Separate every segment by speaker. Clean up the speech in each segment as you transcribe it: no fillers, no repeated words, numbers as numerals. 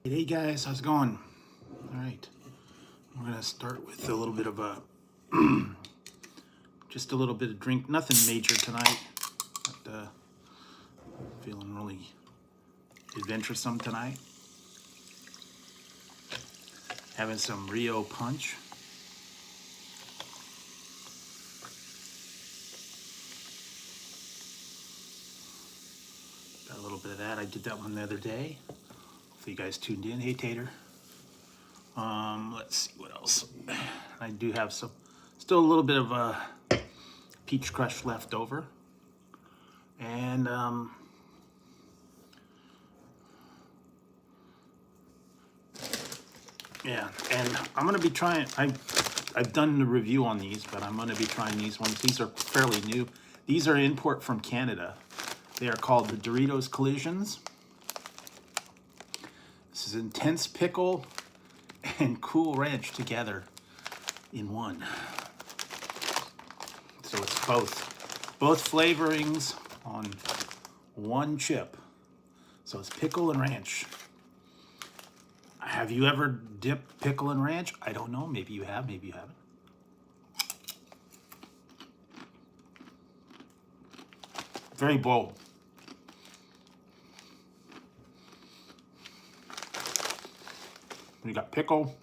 Speaker 1: Hey guys, how's it going? All right, we're gonna start with a little bit of a, just a little bit of drink. Nothing major tonight. But, feeling really adventuresome tonight. Having some Rio punch. Got a little bit of that. I did that one the other day. Hopefully you guys tuned in. Hey Tater. Let's see what else. I do have some, still a little bit of peach crush left over. And yeah, and I'm gonna be trying. I've done the review on these, but I'm gonna be trying these ones. These are fairly new. These are import from Canada. They are called the Doritos Collisions. This is intense pickle and cool ranch together in one. So it's both flavorings on one chip. So it's pickle and ranch. Have you ever dipped pickle and ranch? I don't know. Maybe you have, maybe you haven't. Very bold. You got pickle.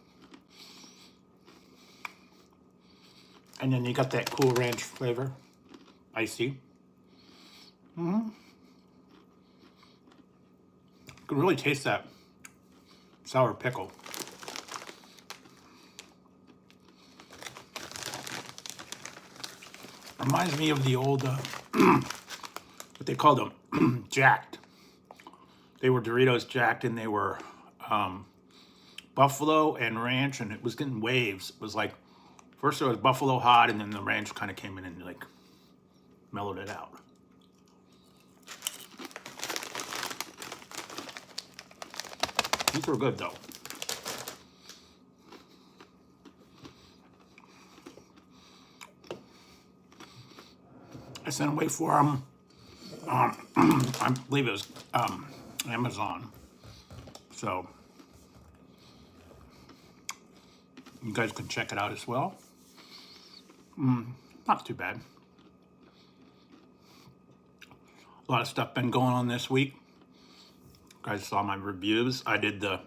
Speaker 1: And then you got that cool ranch flavor. Icy. You can really taste that sour pickle. Reminds me of the old, what they called them, Jacked. They were Doritos Jacked, and they were buffalo and ranch, and it was getting waves. It was like, first it was buffalo hot, and then the ranch kind of came in and like mellowed it out. These were good though. I sent away for them. I believe it was Amazon. So you guys can check it out as well. Not too bad. A lot of stuff been going on this week. You guys saw my reviews. I did the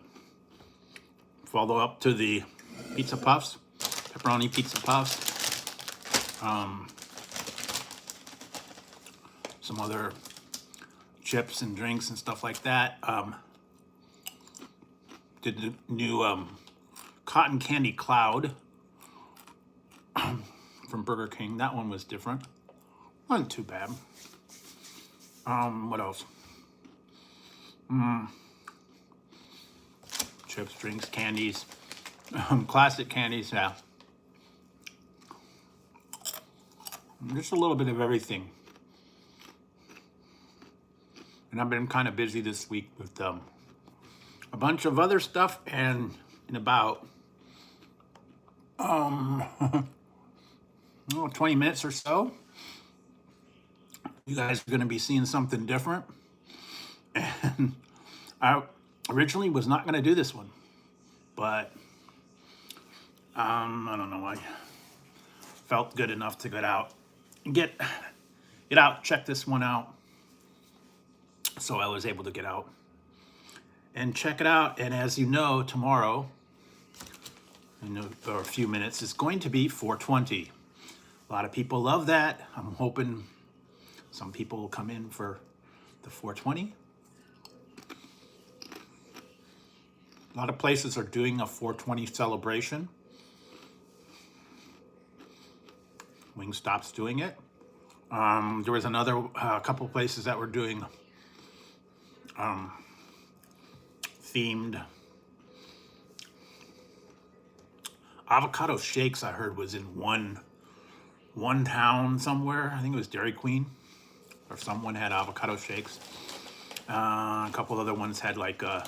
Speaker 1: follow-up to the pizza puffs, pepperoni pizza puffs. Some other chips and drinks and stuff like that. Did the new cotton candy cloud from Burger King. That one was different. Wasn't too bad. What else? Chips, drinks, candies, classic candies. Yeah, just a little bit of everything. And I've been kind of busy this week with a bunch of other stuff, and in about 20 minutes or so, you guys are going to be seeing something different. And I originally was not going to do this one, but I don't know, I felt good enough to get out and get out, check this one out. So I was able to get out and check it out. And as you know, tomorrow, in a few minutes, is going to be 420. A lot of people love that. I'm hoping some people will come in for the 420. A lot of places are doing a 420 celebration. Wingstop's doing it. There was another couple places that were doing themed avocado shakes. I heard was in one town somewhere. I think it was Dairy Queen, or someone had avocado shakes. A couple other ones had like I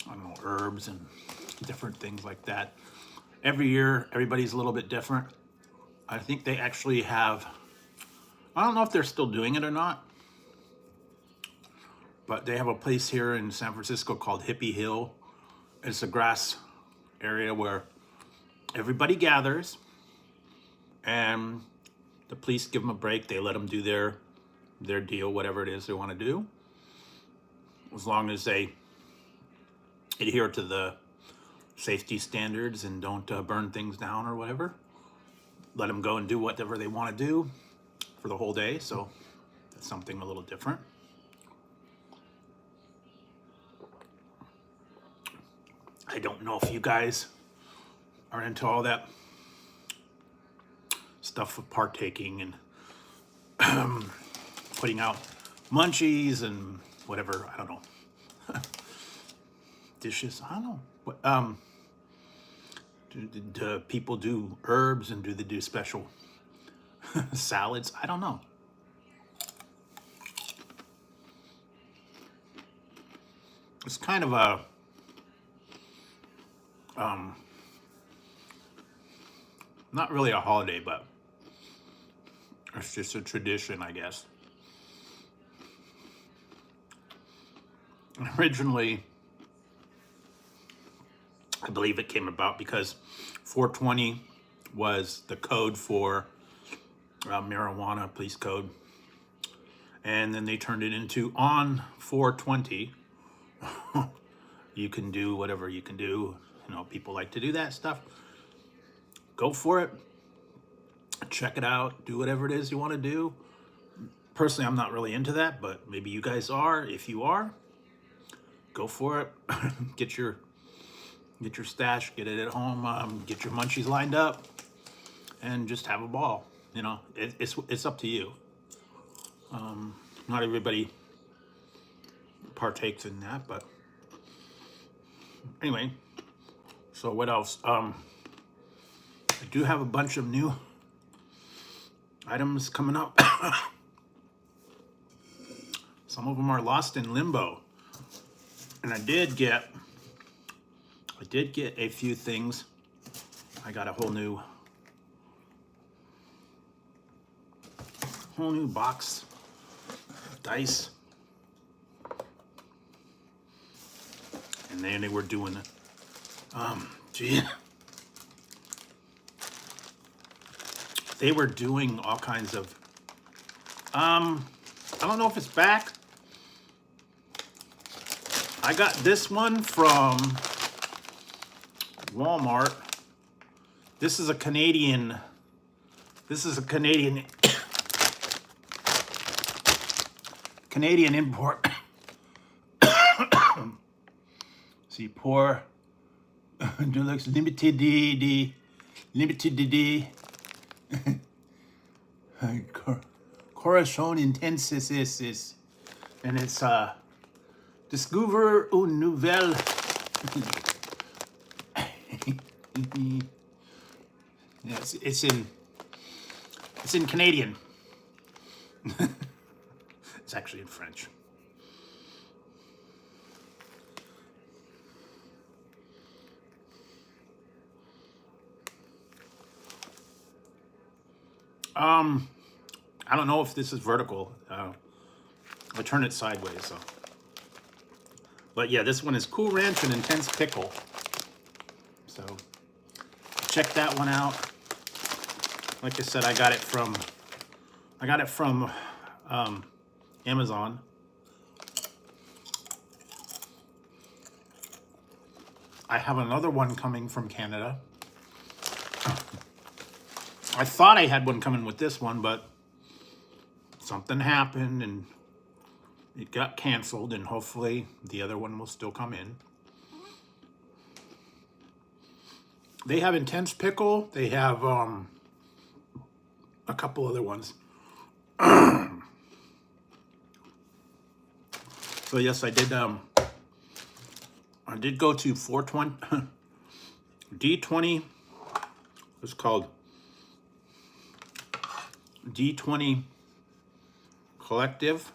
Speaker 1: don't know, herbs and different things like that. Every year, everybody's a little bit different. I think they actually have, I don't know if they're still doing it or not, but they have a place here in San Francisco called Hippie Hill. It's a grass area where everybody gathers, and the police give them a break. They let them do their deal, whatever it is they want to do, as long as they adhere to the safety standards and don't burn things down or whatever. Let them go and do whatever they want to do for the whole day. So that's something a little different. I don't know if you guys are into all that stuff of partaking and putting out munchies and whatever. I don't know. Dishes. I don't know. What, do people do herbs, and do they do special salads? I don't know. It's kind of a not really a holiday, but it's just a tradition, I guess. Originally, I believe it came about because 420 was the code for marijuana, police code. And then they turned it into on 420. You can do whatever you can do. You know, people like to do that stuff. Go for it. Check it out. Do whatever it is you want to do. Personally, I'm not really into that, but maybe you guys are. If you are, go for it. Get your stash, get it at home, get your munchies lined up, and just have a ball. You know, it's up to you. Not everybody partakes in that, but anyway. So what else? I do have a bunch of new items coming up. Some of them are lost in limbo, and I did get a few things. I got a whole new box of dice, and then they were doing they were doing all kinds of I don't know if it's back. I got this one from Walmart. This is a Canadian import. See, pour Deluxe Limited Corazon Intensis, and it's Discover une nouvelle. Yes, it's in Canadian. It's actually in French. I don't know if this is vertical. I turn it sideways, so. But yeah, this one is Cool Ranch and Intense Pickle. So check that one out. Like I said, I got it from Amazon. I have another one coming from Canada. I thought I had one coming with this one, but something happened and it got canceled, and hopefully the other one will still come in. They have Intense Pickle. They have a couple other ones. So yes, I did go to 420 D20. It's called D20 Collective.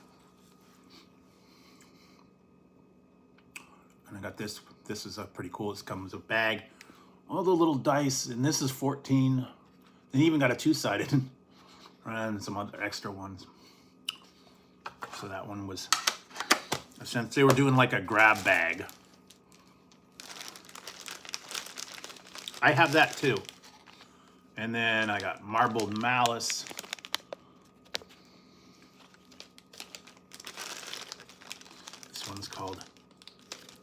Speaker 1: And I got this. This is pretty cool. This comes with a bag. All the little dice, and this is 14. They even got a two-sided and some other extra ones. So that one was since they were doing like a grab bag. I have that too. And then I got Marbled Malice. This one's called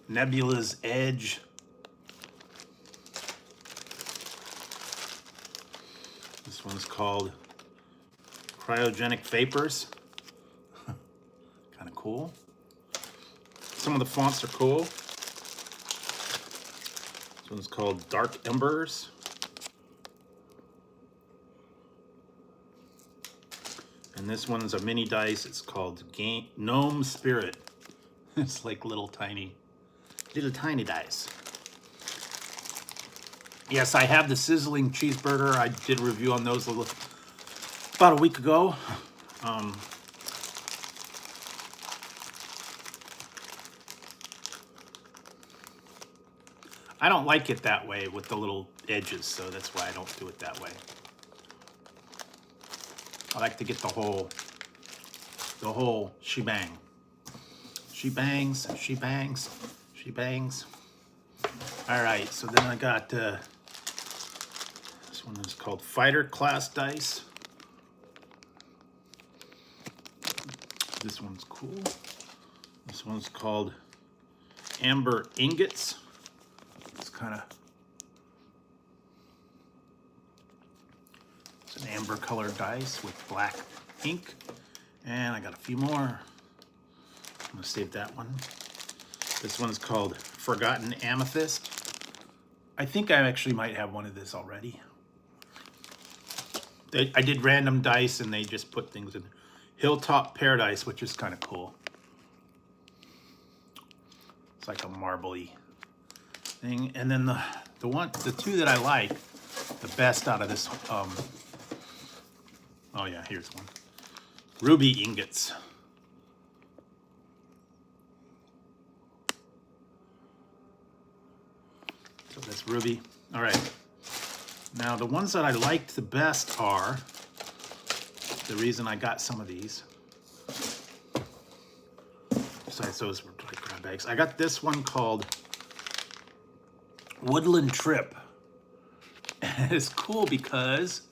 Speaker 1: Nebula's Edge. This one's called Cryogenic Vapors. Kind of cool. Some of the fonts are cool. This one's called Dark Embers. And this one's a mini dice. It's called Gnome Spirit. It's like little tiny dice. Yes, I have the Sizzling Cheeseburger. I did a review on those about a week ago. I don't like it that way with the little edges, so that's why I don't do it that way. I like to get the whole shebang. She bangs, she bangs, she bangs. All right, so then I got this one is called Fighter Class Dice. This one's cool. This one's called Amber Ingots. It's an amber colored dice with black ink. And I got a few more. I'm gonna save that one. This one's called Forgotten Amethyst. I think I actually might have one of this already. I did random dice and they just put things in. Hilltop Paradise, which is kind of cool. It's like a marbly thing. And then the two that I like the best out of this, oh yeah, here's one. Ruby Ingots. So that's ruby. All right. Now the ones that I liked the best are, the reason I got some of these, besides those were like grab bags, I got this one called Woodland Trip. And it's cool because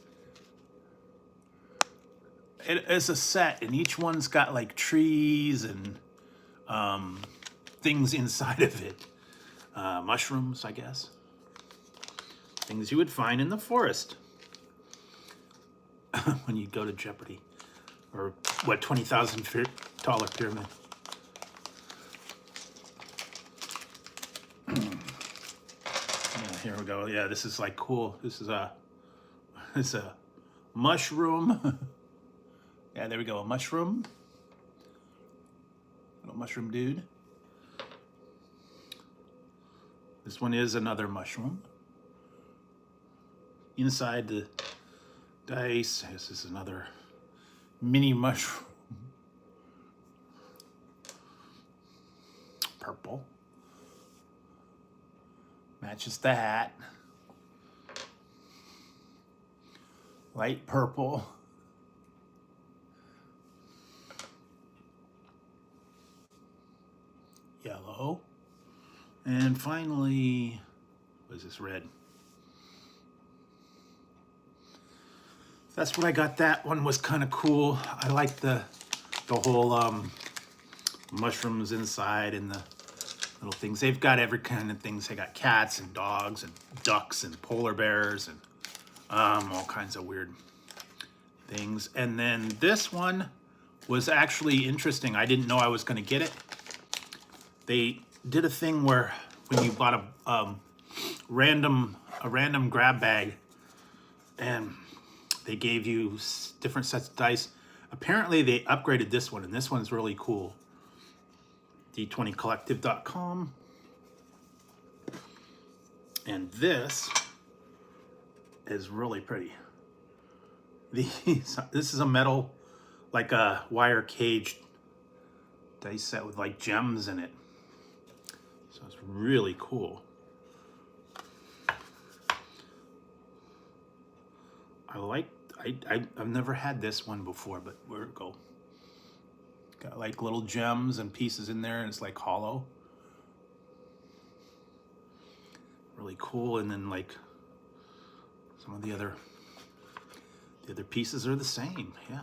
Speaker 1: it is a set and each one's got like trees and things inside of it. Mushrooms, I guess. Things you would find in the forest when you go to Jeopardy. Or what, $20,000 pyramid. Yeah, here we go. Yeah, this is like cool. This is a mushroom. Yeah, there we go, a mushroom. Little mushroom dude. This one is another mushroom. Inside the dice, this is another mini mushroom. Purple. Matches the hat. Light purple. Yellow. And finally, what is this, red? That's what I got. That one was kind of cool. I like the whole mushrooms inside and the little things. They've got every kind of things. They got cats and dogs and ducks and polar bears and all kinds of weird things. And then this one was actually interesting. I didn't know I was going to get it. They did a thing where when you bought a random grab bag and they gave you different sets of dice. Apparently they upgraded this one, and this one's really cool. D20collective.com. And this is really pretty. This is a metal, like a wire cage dice set with like gems in it. So it's really cool. I've never had this one before, but where'd it go? Got like little gems and pieces in there, and it's like hollow. Really cool. And then like some of the other pieces are the same. Yeah.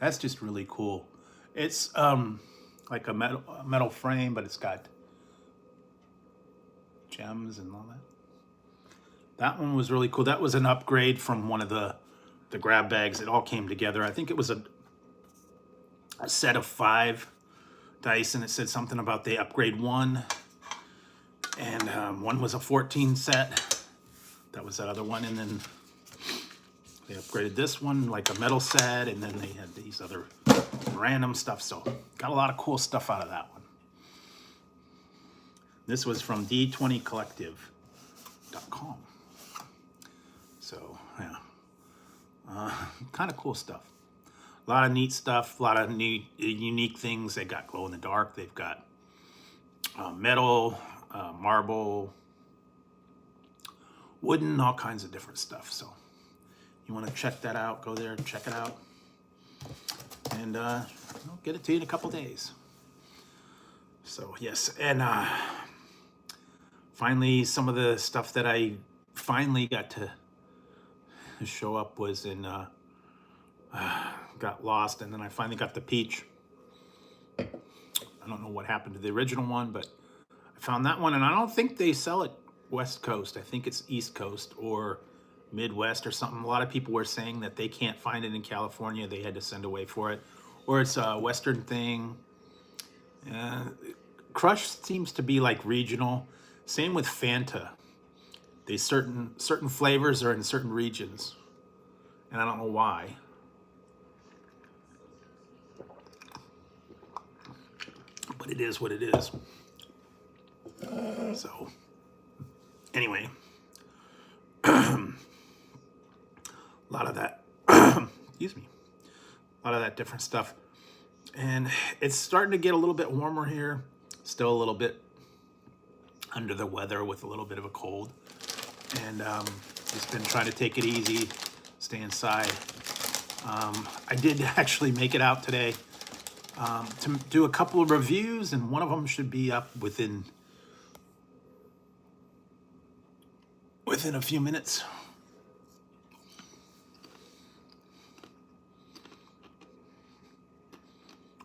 Speaker 1: That's just really cool. It's like a metal frame, but it's got gems and all that. That one was really cool. That was an upgrade from one of the grab bags. It all came together. I think it was a set of 5 dice, and it said something about they upgrade 1. And one was a 14 set. That was that other one. And then they upgraded this one like a metal set, and then they had these other random stuff. So got a lot of cool stuff out of that one. This was from d20collective.com. So yeah, kind of cool stuff. A lot of neat stuff, a lot of neat, unique things. They got glow in the dark. They've got metal, marble, wooden, all kinds of different stuff. So you want to check that out, go there, check it out, and I'll get it to you in a couple days. So yes, and finally, some of the stuff that I finally got to show up was in got lost, and then I finally got the peach. I don't know what happened to the original one, but I found that one, and I don't think they sell it West Coast. I think it's East Coast or Midwest or something. A lot of people were saying that they can't find it in California. They had to send away for it, or it's a Western thing. Crush seems to be like regional. Same with Fanta. They certain flavors are in certain regions, and I don't know why. But it is what it is. So anyway, a lot of that, excuse me, a lot of that different stuff. And it's starting to get a little bit warmer here. Still a little bit under the weather with a little bit of a cold. And just been trying to take it easy, stay inside. I did actually make it out today to do a couple of reviews, and one of them should be up within a few minutes.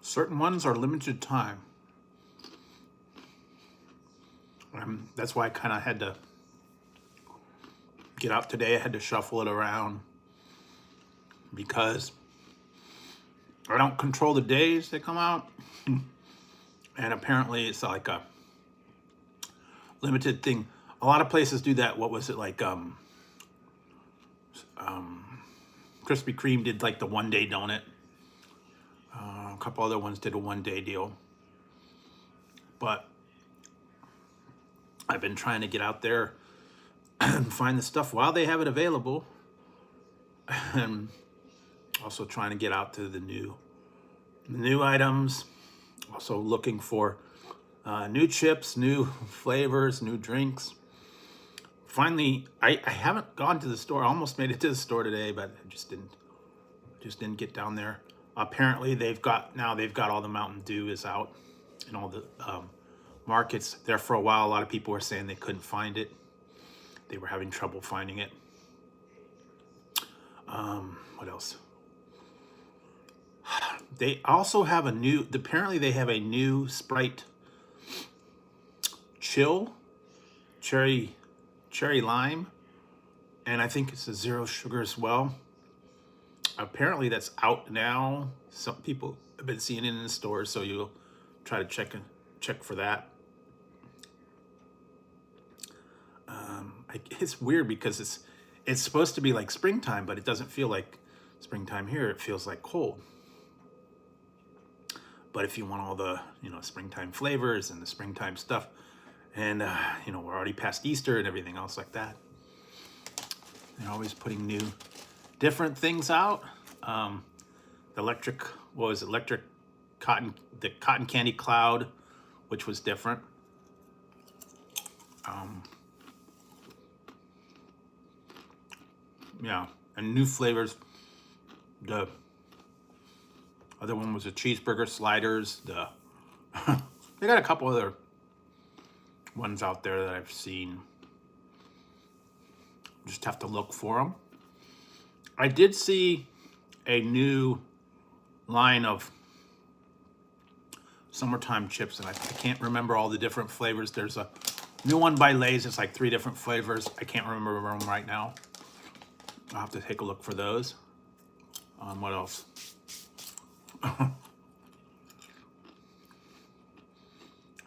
Speaker 1: Certain ones are limited time. That's why I kind of had to get out today. I had to shuffle it around because I don't control the days they come out. And apparently it's like a limited thing. A lot of places do that. What was it like? Krispy Kreme did like the one-day donut. A couple other ones did a one-day deal. But I've been trying to get out there and find the stuff while they have it available. And also trying to get out to the new items. Also looking for new chips, new flavors, new drinks. Finally, I haven't gone to the store. I almost made it to the store today, but I just didn't get down there. Apparently they've got all the Mountain Dew is out in all the markets. There for a while, a lot of people were saying they couldn't find it. They were having trouble finding it. What else? They also have apparently they have a new Sprite Chill cherry lime, and I think it's a 0 sugar as well. Apparently that's out now. Some people have been seeing it in the stores, so you'll try to check for that. It's weird because it's supposed to be like springtime, but it doesn't feel like springtime here. It feels like cold. But if you want all the springtime flavors and the springtime stuff, and we're already past Easter and everything else like that, they're always putting new different things out. The electric cotton candy cloud, which was different. Yeah, and new flavors. The other one was the cheeseburger sliders. They got a couple other ones out there that I've seen. Just have to look for them. I did see a new line of summertime chips, and I can't remember all the different flavors. There's a new one by Lay's. It's like 3 different flavors. I can't remember them right now. I'll have to take a look for those. What else?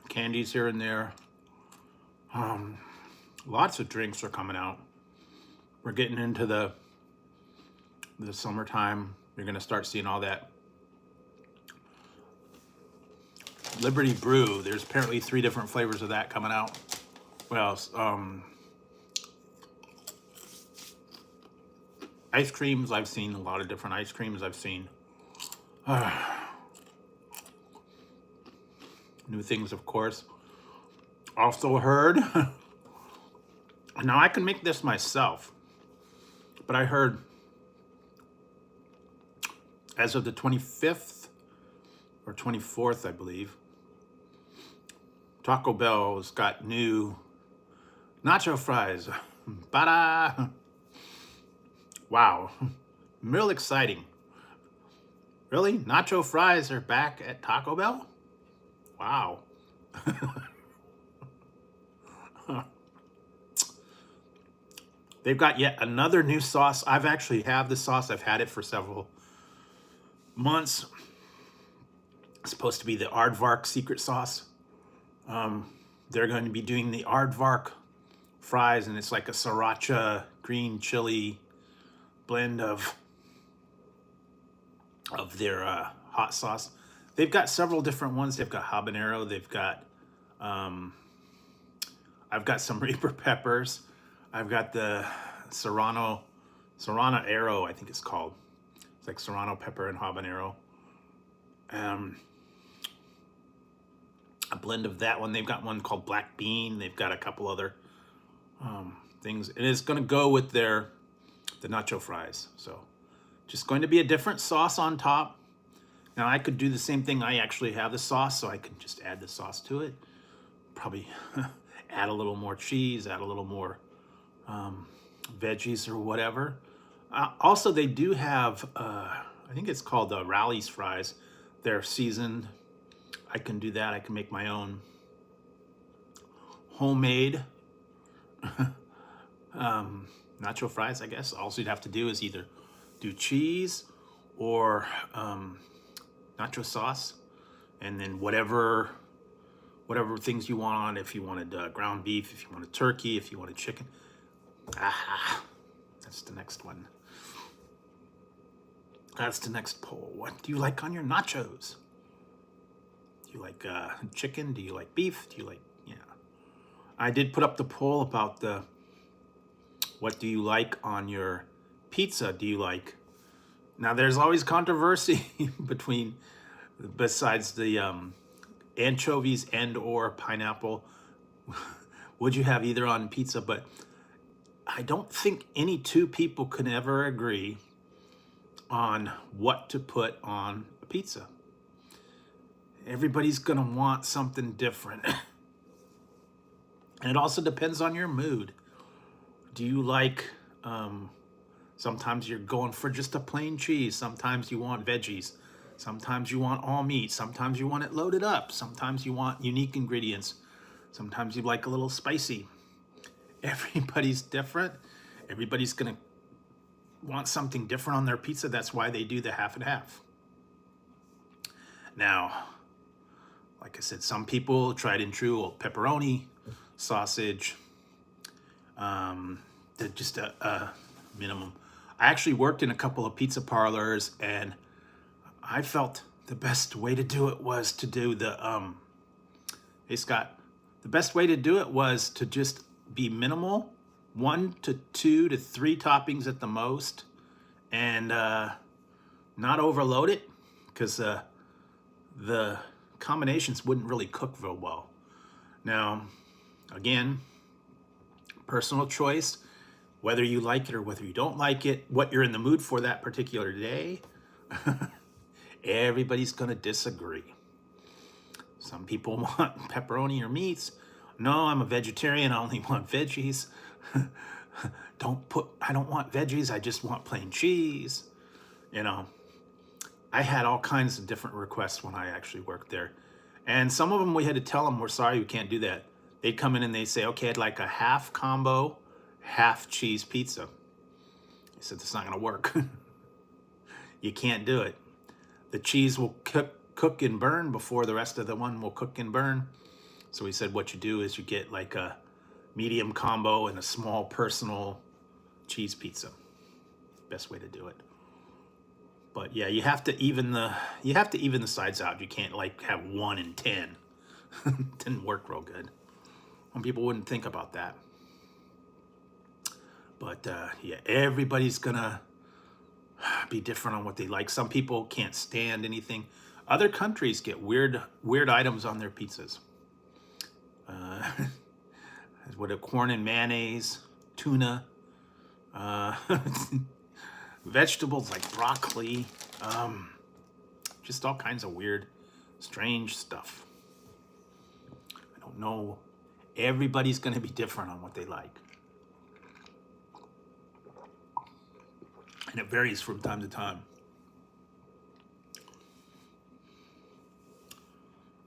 Speaker 1: Candies here and there. Lots of drinks are coming out. We're getting into the summertime. You're going to start seeing all that. Liberty Brew. There's apparently 3 different flavors of that coming out. What else? Ice creams. I've seen a lot of different ice creams. I've seen new things, of course. Also heard. Now I can make this myself, but I heard as of the 25th or 24th, I believe, Taco Bell's got new nacho fries. Ba-da! Wow. Real exciting. Really? Nacho fries are back at Taco Bell? Wow. They've got yet another new sauce. I've actually have the sauce. I've had it for several months. It's supposed to be the Aardvark secret sauce. They're going to be doing the Aardvark fries, and it's like a sriracha green chili blend of their hot sauce. They've got several different ones. They've got habanero. They've got I've got some Reaper peppers. I've got the Serrano Arrow, I think it's called. It's like Serrano pepper and habanero. A blend of that one. They've got one called Black Bean. They've got a couple other things. And it's going to go with the nacho fries. So just going to be a different sauce on top. Now I could do the same thing. I actually have the sauce, so I can just add the sauce to it. Probably add a little more cheese, add a little more veggies or whatever. Also, they do have, I think it's called the Rally's fries. They're seasoned. I can do that. I can make my own homemade nacho fries, I guess. All you'd have to do is either do cheese or nacho sauce, and then whatever things you want on it. If you wanted ground beef, if you wanted turkey, if you wanted chicken. That's the next one. That's the next poll. What do you like on your nachos? Do you like chicken? Do you like beef? Do you like, yeah. I did put up the poll about what do you like on your pizza? Do you like, now there's always controversy besides the anchovies and or pineapple. Would you have either on pizza? But I don't think any 2 people can ever agree on what to put on a pizza. Everybody's gonna want something different. And it also depends on your mood. Do you like, sometimes you're going for just a plain cheese. Sometimes you want veggies. Sometimes you want all meat. Sometimes you want it loaded up. Sometimes you want unique ingredients. Sometimes you like a little spicy. Everybody's different. Everybody's gonna want something different on their pizza. That's why they do the half and half. Now, like I said, some people tried and true pepperoni, sausage, just a minimum. I actually worked in a couple of pizza parlors, and I felt the best way to do it was to do the, hey Scott, the best way to do it was to just be minimal, 1 to 2 to 3 toppings at the most, and not overload it, because the combinations wouldn't really cook real well. Now, again, personal choice. whether you like it or whether you don't like it, what you're in the mood for that particular day, everybody's going to disagree. Some people want pepperoni or meats. No, I'm a vegetarian. I only want veggies. I don't want veggies. I just want plain cheese. You know, I had all kinds of different requests when I actually worked there. And some of them we had to tell them, we're sorry, we can't do that. They'd come in and they'd say, okay, I'd like a half combo, half cheese pizza. I said, that's not going to work. You can't do it. The cheese will cook and burn before the rest of the one will cook and burn. So we said what you do is you get like a medium combo and a small personal cheese pizza. Best way to do it. But yeah, you have to even the sides out. You can't like have 1 and 10. Didn't work real good. Some people wouldn't think about that. But yeah, everybody's gonna be different on what they like. Some people can't stand anything. Other countries get weird items on their pizzas. What a corn and mayonnaise, tuna, vegetables like broccoli, just all kinds of weird, strange stuff. I don't know. Everybody's going to be different on what they like. And it varies from time to time.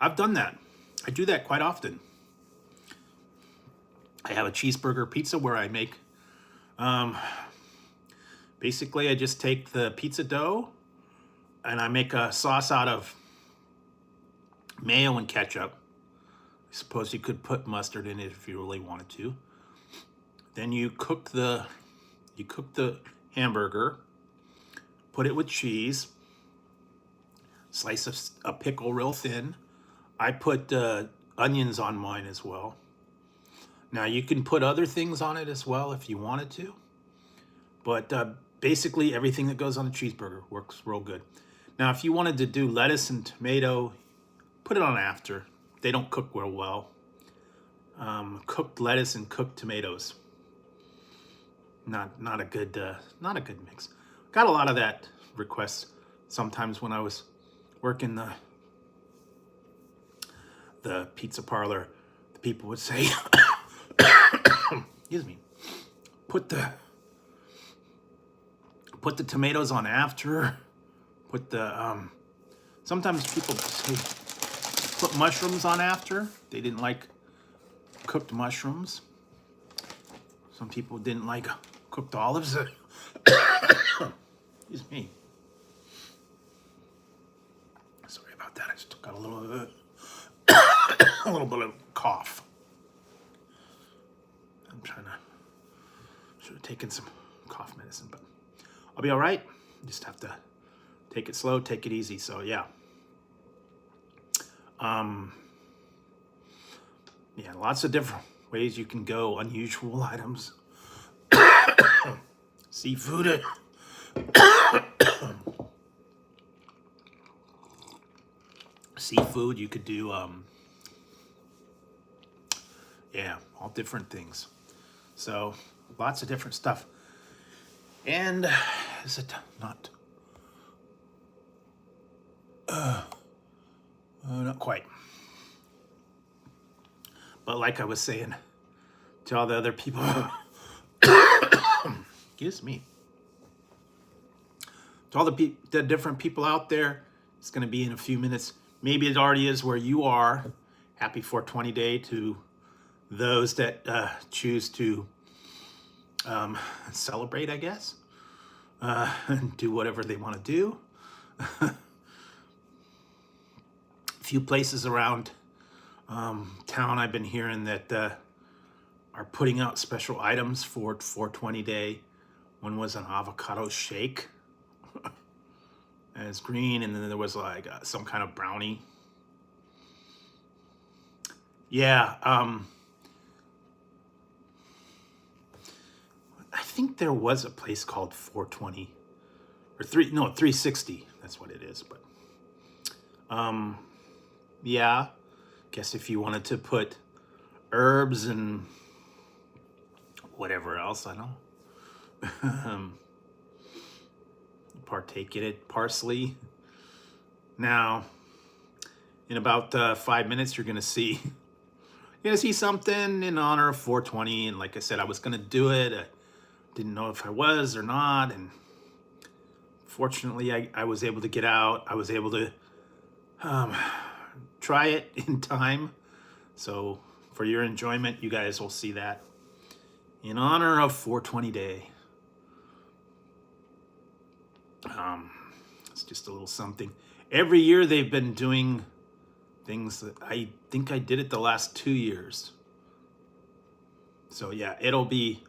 Speaker 1: I've done that. I do that quite often. I have a cheeseburger pizza where I make, basically I just take the pizza dough and I make a sauce out of mayo and ketchup. I suppose you could put mustard in it if you really wanted to. Then you cook the hamburger, put it with cheese, slice a pickle real thin. I put onions on mine as well. Now you can put other things on it as well if you wanted to, but basically everything that goes on a cheeseburger works real good. Now if you wanted to do lettuce and tomato, put it on after. They don't cook real well. Cooked lettuce and cooked tomatoes. Not a good mix. Got a lot of that requests sometimes when I was working the pizza parlor. The people would say, excuse me, put the tomatoes on after. Put the sometimes people say put mushrooms on after. They didn't like cooked mushrooms. Some people didn't like cooked olives. Excuse me. Sorry about that. I just got a little bit of cough. I'm should have taken some cough medicine, but I'll be all right. Just have to take it slow, take it easy. So yeah. Yeah, lots of different ways you can go. Unusual items. Seafood. Seafood, you could do, yeah, all different things. So, lots of different stuff. And, is it not? Not quite. But like I was saying to all the other people, excuse me, to all the different people out there, it's going to be in a few minutes. Maybe it already is where you are. Happy 420 day to those that choose to celebrate, I guess, and do whatever they want to do. A few places around town I've been hearing that are putting out special items for 420 day. One was an avocado shake. And it's green, and then there was like some kind of brownie. Yeah, I think there was a place called 420 or 360. That's what it is. But yeah, guess if you wanted to put herbs and whatever else, I don't know. partake in it. Parsley. Now, in about 5 minutes, you're gonna see something in honor of 420. And like I said, I was gonna do it. I didn't know if I was or not, and fortunately, I was able to get out. I was able to try it in time. So for your enjoyment, you guys will see that in honor of 420 Day. It's just a little something. Every year they've been doing things that I think I did it the last 2 years. So yeah, it'll be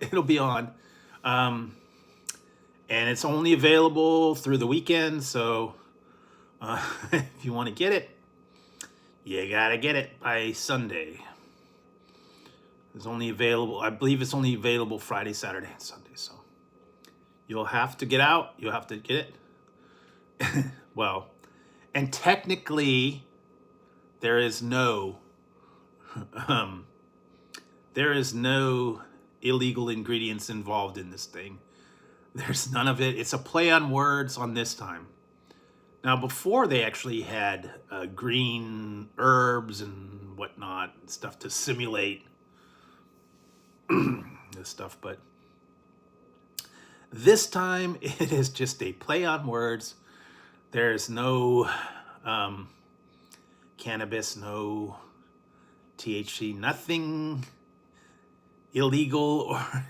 Speaker 1: it'll be on. And it's only available through the weekend. So if you want to get it, you gotta get it by Sunday. It's only available, I believe it's only available Friday, Saturday, and Sunday. So you'll have to get out. You'll have to get it. Well, and technically, there is no illegal ingredients involved in this thing. There's none of it. It's a play on words on this time. Now, before they actually had green herbs and whatnot, stuff to simulate this stuff, but this time it is just a play on words. There's no cannabis, no THC, nothing illegal or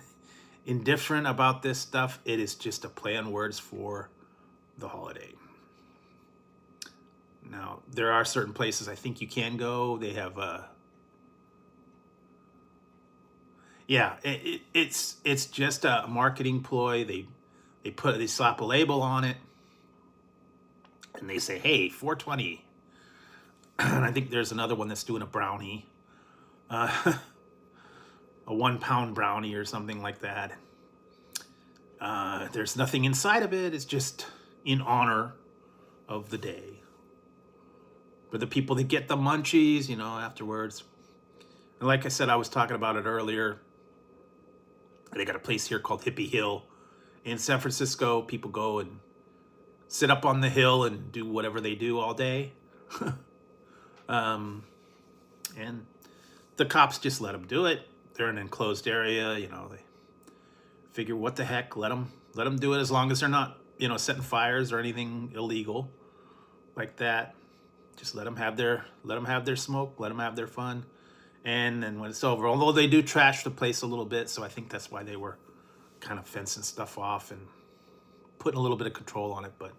Speaker 1: indifferent about this stuff. It is just a play on words for the holiday. Now, there are certain places I think you can go. They have it's just a marketing ploy. They slap a label on it and they say, hey, 420. And I think there's another one that's doing a brownie, a 1 pound brownie or something like that. There's nothing inside of it. It's just in honor of the day. For the people that get the munchies, afterwards. And like I said, I was talking about it earlier. They got a place here called Hippie Hill in San Francisco. People go and sit up on the hill and do whatever they do all day. And the cops just let them do it. They're in an enclosed area, they figure what the heck, let them do it as long as they're not, setting fires or anything illegal like that. Just let them have their smoke, let them have their fun. And then when it's over, although they do trash the place a little bit, so I think that's why they were kind of fencing stuff off and putting a little bit of control on it, but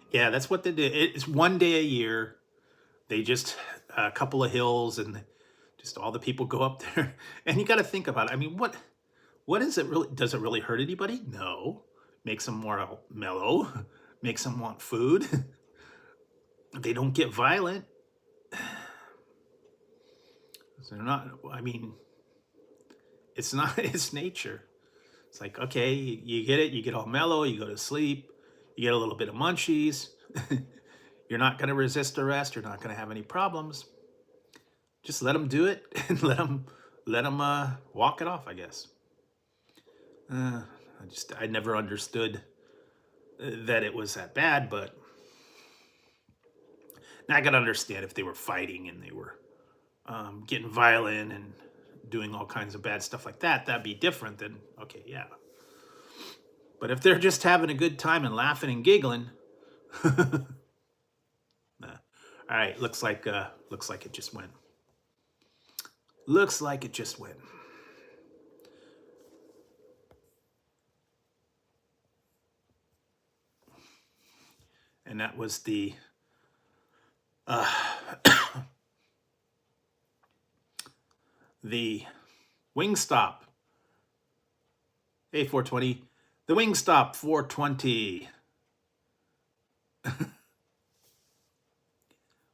Speaker 1: yeah, that's what they did. It's 1 day a year. They just a couple of hills and just all the people go up there. And you got to think about it. I mean, what is it really? Does it really hurt anybody? No. Makes them more mellow. Makes them want food. They don't get violent. They're not. I mean, it's not. It's nature. It's like, okay, you get it. You get all mellow. You go to sleep. You get a little bit of munchies. You're not going to resist arrest. You're not going to have any problems. Just let them do it and let them walk it off, I guess. I never understood that it was that bad, but now I can understand if they were fighting and they were getting violent and doing all kinds of bad stuff like that. That'd be different than, okay, yeah. But if they're just having a good time and laughing and giggling, nah. All right, looks like it just went. Looks like it just went. And that was the the Wingstop. Hey, 420. The Wingstop 420.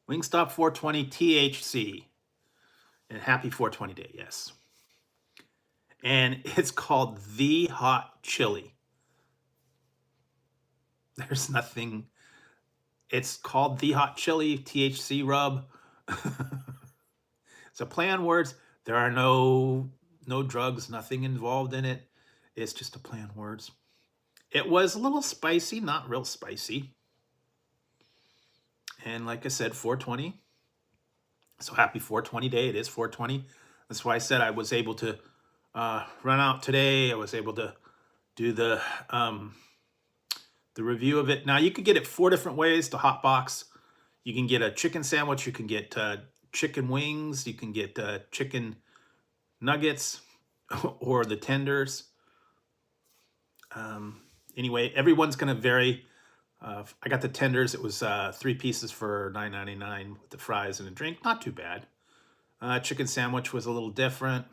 Speaker 1: Wingstop 420 THC. And happy 420 day, yes. And it's called The Hot Chili. There's nothing. It's called The Hot Chili THC rub. It's a play on words. There are no drugs, nothing involved in it. It's just a play on words. It was a little spicy, not real spicy. And like I said, 420. So happy 420 day. It is 420. That's why I said I was able to run out today. I was able to do the review of it. Now you could get it 4 different ways to hot box. You can get a chicken sandwich. You can get chicken wings. You can get chicken nuggets or the tenders. Anyway, everyone's going to vary. I got the tenders. It was 3 pieces for $9.99 with the fries and a drink. Not too bad. Chicken sandwich was a little different.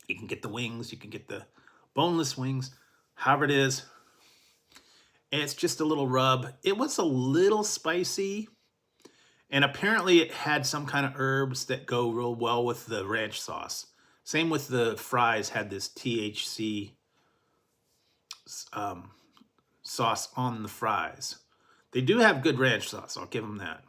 Speaker 1: You can get the wings. You can get the boneless wings. However it is. It's just a little rub. It was a little spicy. And apparently it had some kind of herbs that go real well with the ranch sauce. Same with the fries, had this THC sauce on the fries. They do have good ranch sauce. I'll give them that.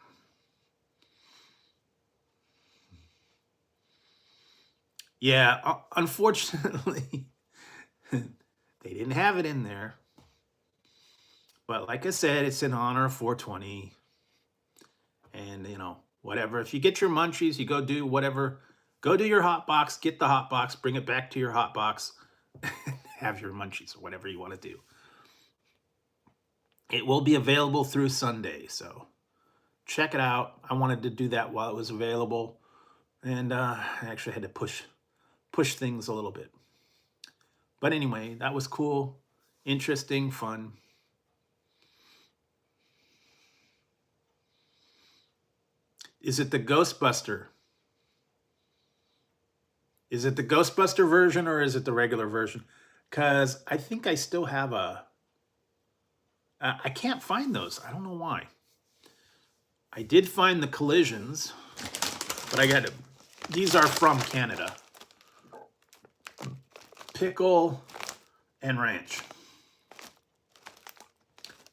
Speaker 1: Yeah, unfortunately, they didn't have it in there. But like I said, it's in honor of 420. And, you know, whatever. If you get your munchies, you go do whatever. Go do your hot box, get the hot box, bring it back to your hot box, have your munchies or whatever you want to do. It will be available through Sunday, so check it out. I wanted to do that while it was available, and I actually had to push things a little bit. But anyway, that was cool, interesting, fun. Is it the Ghostbuster? Is it the Ghostbuster version or is it the regular version? Because I think I still have a... I can't find those. I don't know why. I did find the collisions, but I got it. These are from Canada. Pickle and ranch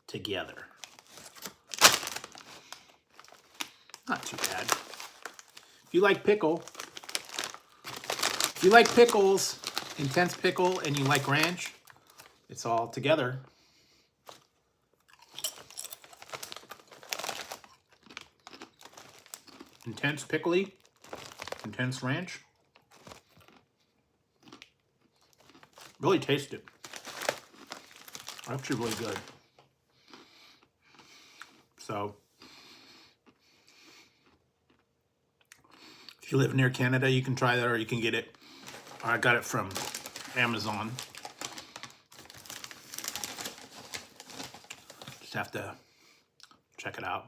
Speaker 1: together. Not too bad. If you like pickles, intense pickle, and you like ranch, it's all together. Intense pickly, intense ranch. Really tasted. Actually really good. So, if you live near Canada, you can try that, or you can get it. I got it from Amazon. Just have to check it out.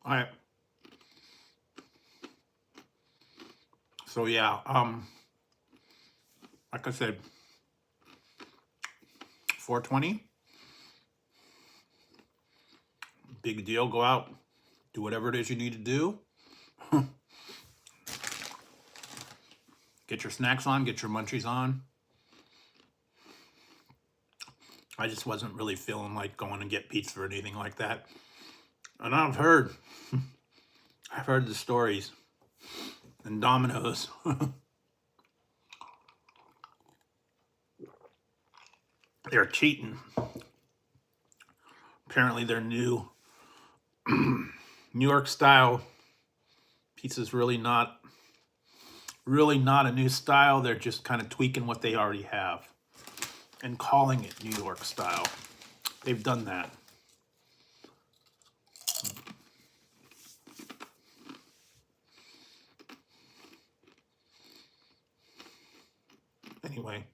Speaker 1: All right. So yeah, like I said, 420. Big deal. Go out, do whatever it is you need to do. Get your snacks on, get your munchies on. I just wasn't really feeling like going to get pizza or anything like that. And I've heard the stories. And Domino's. They're cheating. Apparently their new New York style pizza's really not a new style. They're just kind of tweaking what they already have and calling it New York style. They've done that. Anyway,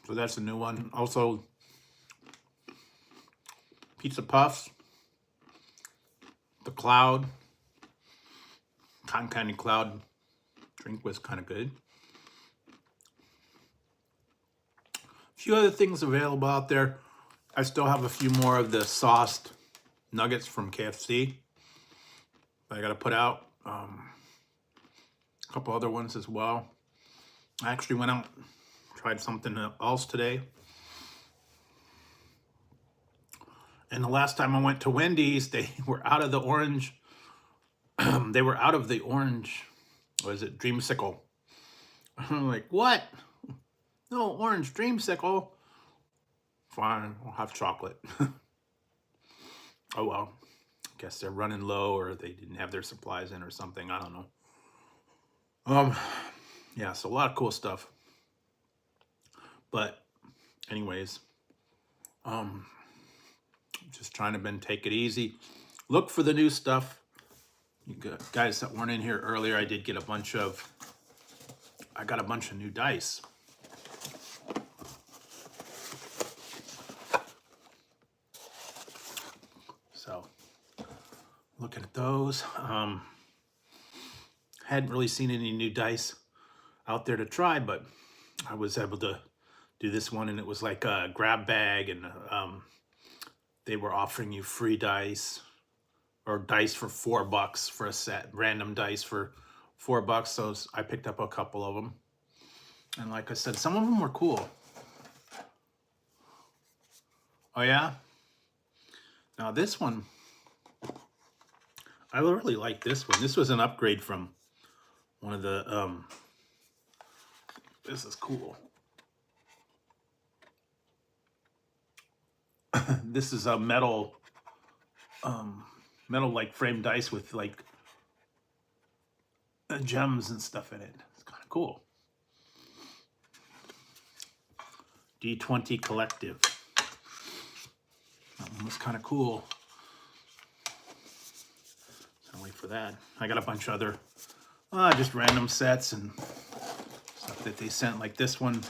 Speaker 1: so that's a new one. Also, pizza puffs, the cloud, cotton candy cloud drink was kind of good. A few other things available out there. I still have a few more of the sauced nuggets from KFC that I got to put out. A couple other ones as well. I actually went out Tried something else today. And the last time I went to Wendy's, they were out of the orange. They were out of the orange. What is it? Dreamsicle. I'm like, what? No orange dreamsicle. Fine, I'll have chocolate. Oh well. Guess they're running low, or they didn't have their supplies in or something. I don't know. Yeah, so a lot of cool stuff. But anyways, just trying to take it easy. Look for the new stuff. You guys that weren't in here earlier, I did get I got a bunch of new dice. So looking at those. Hadn't really seen any new dice out there to try, but I was able to do this one, and it was like a grab bag, and they were offering you free dice, or dice for $4 for a set, random dice for $4. So I picked up a couple of them, and like I said, some of them were cool. Oh yeah. Now this one, I really like this one. This was an upgrade from one of the, this is cool. This is a metal like framed dice with like gems and stuff in it. It's kind of cool. D20 Collective. That one was kind of cool. So wait for that. I got a bunch of other just random sets and stuff that they sent. Like this one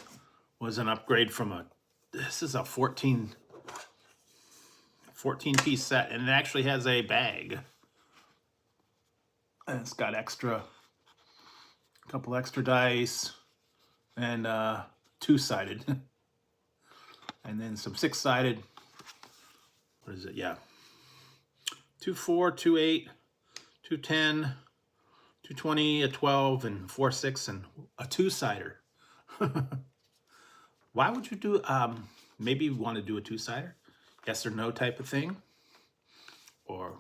Speaker 1: was an upgrade from this is a 14-piece set, and it actually has a bag. And it's got a couple extra dice, and two-sided. And then some six-sided. What is it? Yeah. 2-4, 2-8, 2-10, 2-20, a 12, and 4-6, and a two-sider. Why would you do, maybe you want to do a two-sider? Yes or no type of thing, or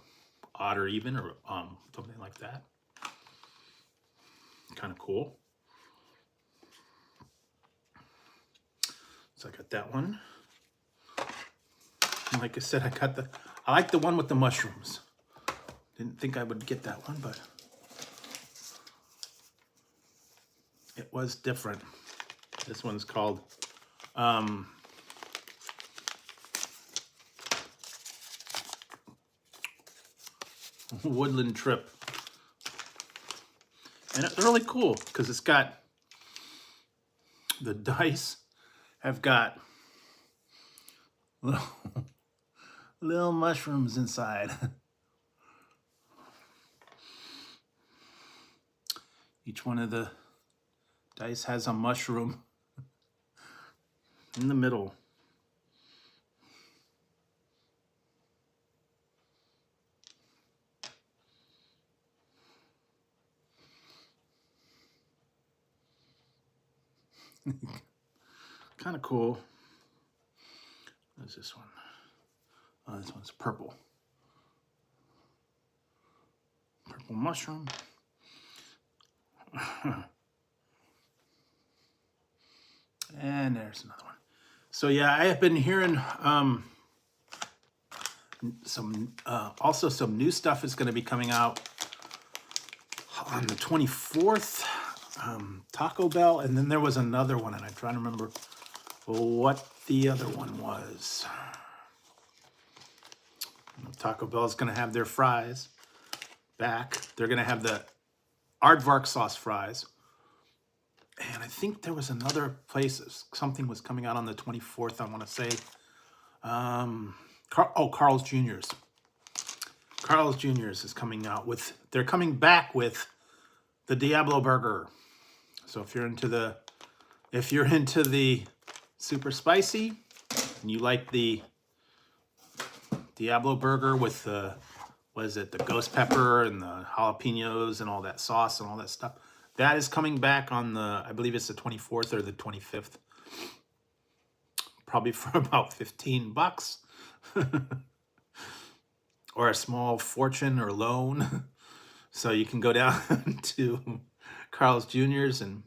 Speaker 1: odd or even, or something like that. Kind of cool. So I got that one. And like I said, I like the one with the mushrooms. Didn't think I would get that one, but it was different. This one's called Woodland Trip, and it's really cool because it's got the dice have got little mushrooms inside. Each one of the dice has a mushroom in the middle. Kind of cool. What's this one? Oh, this one's purple. Purple mushroom. And there's another one. So yeah, I have been hearing also some new stuff is going to be coming out on the 24th. Taco Bell, and then there was another one, and I'm trying to remember what the other one was. Taco Bell is going to have their fries back. They're going to have the aardvark sauce fries. And I think there was another place, something was coming out on the 24th, I want to say. Carl's Jr.'s. Carl's Jr.'s is coming out with, they're coming back with the Diablo Burger. So if you're into the super spicy, and you like the Diablo Burger with the, what is it, the ghost pepper and the jalapenos and all that sauce and all that stuff, that is coming back on the, I believe it's the 24th or the 25th. probably for about 15 bucks, or a small fortune or loan. So you can go down to Carl's Jr.'s and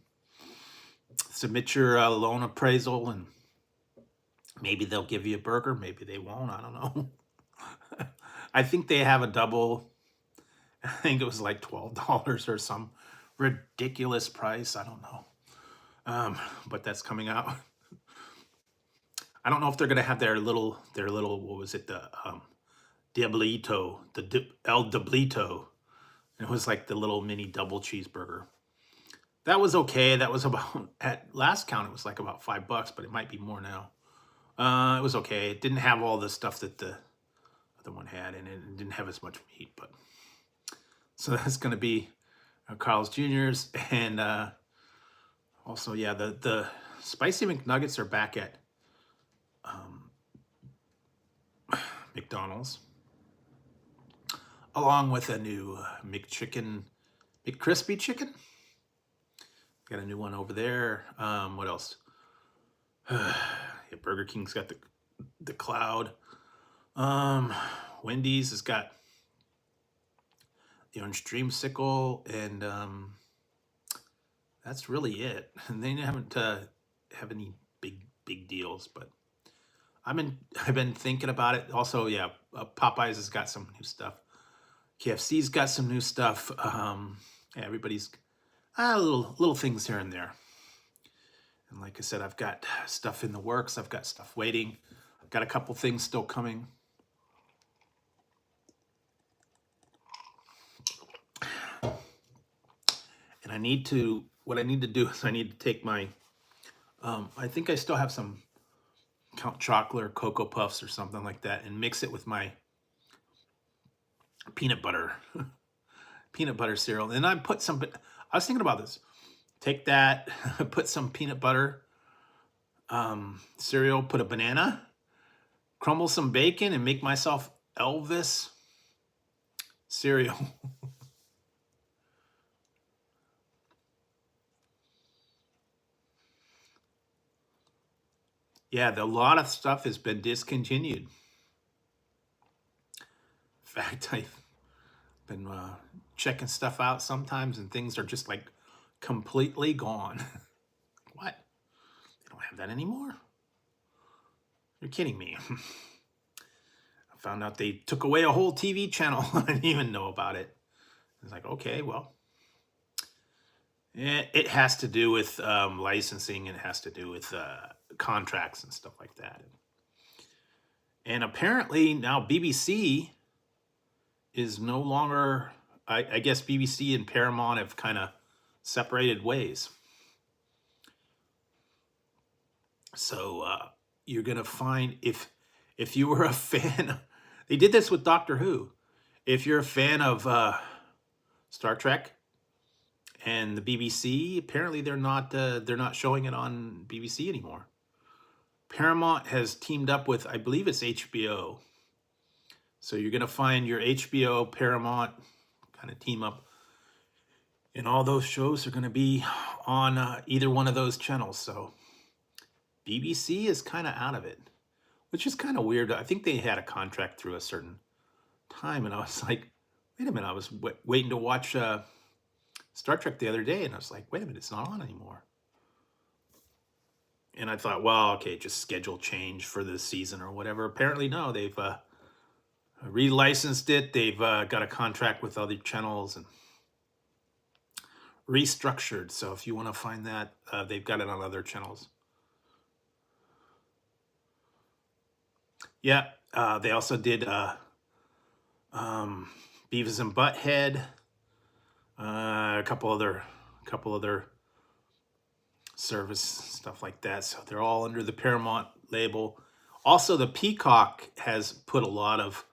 Speaker 1: submit your loan appraisal, and maybe they'll give you a burger, maybe they won't, I don't know. I think they have a double. I think it was like $12 or some ridiculous price. I don't know. But that's coming out. I don't know if they're gonna have their little what was it, the Diablito, El Diablito. It was like the little mini double cheeseburger. That was okay. That was about, at last count, it was like about $5, but it might be more now. It was okay. It didn't have all the stuff that the other one had, and it didn't have as much meat. But so that's going to be Carl's Jr.'s, and also, yeah, the spicy McNuggets are back at McDonald's, along with a new McCrispy chicken. Got a new one over there. What else? Yeah, Burger King's got the cloud. Wendy's has got the orange dreamsicle, and that's really it. And they haven't have any big deals, but I've been thinking about it. Also, yeah, Popeyes has got some new stuff. KFC's got some new stuff. Yeah, everybody's little things here and there. And like I said, I've got stuff in the works. I've got stuff waiting. I've got a couple things still coming. And what I need to do is I need to take my, I think I still have some Count Chocolate or Cocoa Puffs or something like that, and mix it with my peanut butter cereal. And I was thinking about this. Take that, put some peanut butter cereal, put a banana, crumble some bacon, and make myself Elvis cereal. Yeah, a lot of stuff has been discontinued. In fact, I've been checking stuff out sometimes, and things are just like completely gone. What? They don't have that anymore? You're kidding me. I found out they took away a whole TV channel. I didn't even know about it. It's like, okay, well, it has to do with licensing, and it has to do with contracts and stuff like that. And apparently now BBC is no longer, I guess BBC and Paramount have kind of separated ways. So you're going to find, if you were a fan, they did this with Doctor Who. If you're a fan of Star Trek and the BBC, apparently they're not showing it on BBC anymore. Paramount has teamed up with, I believe it's HBO. So you're going to find your HBO, Paramount kind of team up. And all those shows are going to be on either one of those channels. So BBC is kind of out of it, which is kind of weird. I think they had a contract through a certain time. And I was like, wait a minute. I was waiting to watch Star Trek the other day. And I was like, wait a minute, it's not on anymore. And I thought, well, okay, just schedule change for the season or whatever. Apparently, no, they've relicensed it. They've got a contract with other channels and restructured. So if you want to find that, they've got it on other channels. Yeah, they also did Beavis and Butthead, a couple other service stuff like that. So they're all under the Paramount label. Also, the Peacock has put a lot of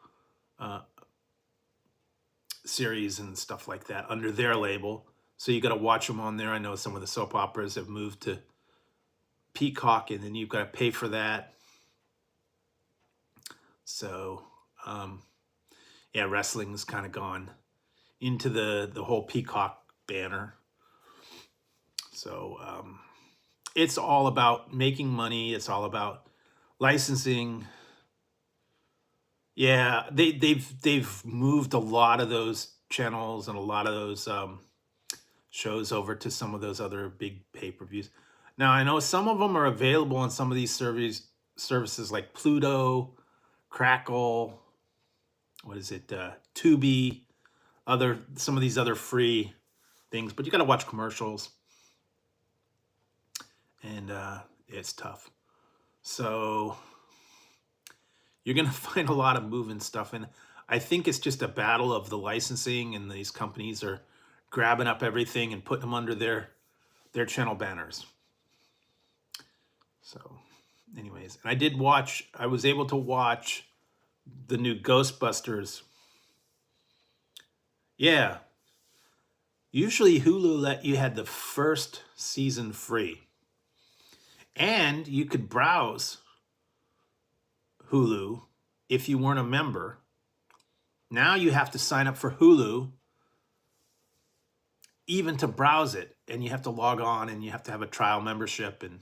Speaker 1: series and stuff like that under their label. So you got to watch them on there. I know some of the soap operas have moved to Peacock, and then you've got to pay for that. So, yeah, wrestling's kind of gone into the whole Peacock banner. So, it's all about making money. It's all about licensing. Yeah, they've moved a lot of those channels and a lot of those shows over to some of those other big pay-per-views. Now I know some of them are available on some of these services like Pluto, Crackle, what is it, Tubi, some of these other free things, but you got to watch commercials, and it's tough. So you're gonna find a lot of moving stuff, and I think it's just a battle of the licensing, and these companies are grabbing up everything and putting them under their channel banners. So, anyways, and I was able to watch the new Ghostbusters. Yeah, usually Hulu let you had the first season free, and you could browse Hulu if you weren't a member. Now you have to sign up for Hulu even to browse it, and you have to log on, and you have to have a trial membership and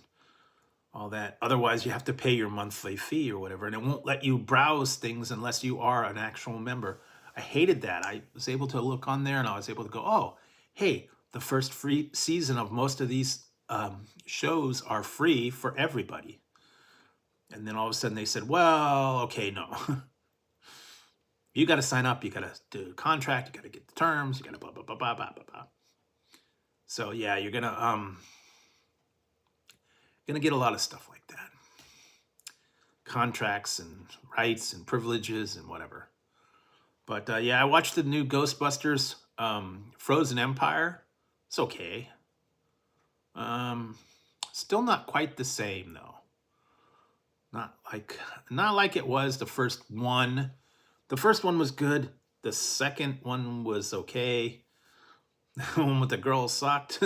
Speaker 1: all that. Otherwise, you have to pay your monthly fee or whatever, and it won't let you browse things unless you are an actual member. I hated that. I was able to look on there, and I was able to go, oh, hey, the first free season of most of these shows are free for everybody. And then all of a sudden they said, well, okay, no. You got to sign up. You got to do a contract. You got to get the terms. You got to blah, blah, blah, blah, blah, blah, blah. So yeah, you're gonna get a lot of stuff like that. Contracts and rights and privileges and whatever. But yeah, I watched the new Ghostbusters Frozen Empire. It's okay. Still not quite the same though. Not like it was the first one. The first one was good. The second one was okay. The one with the girls sucked.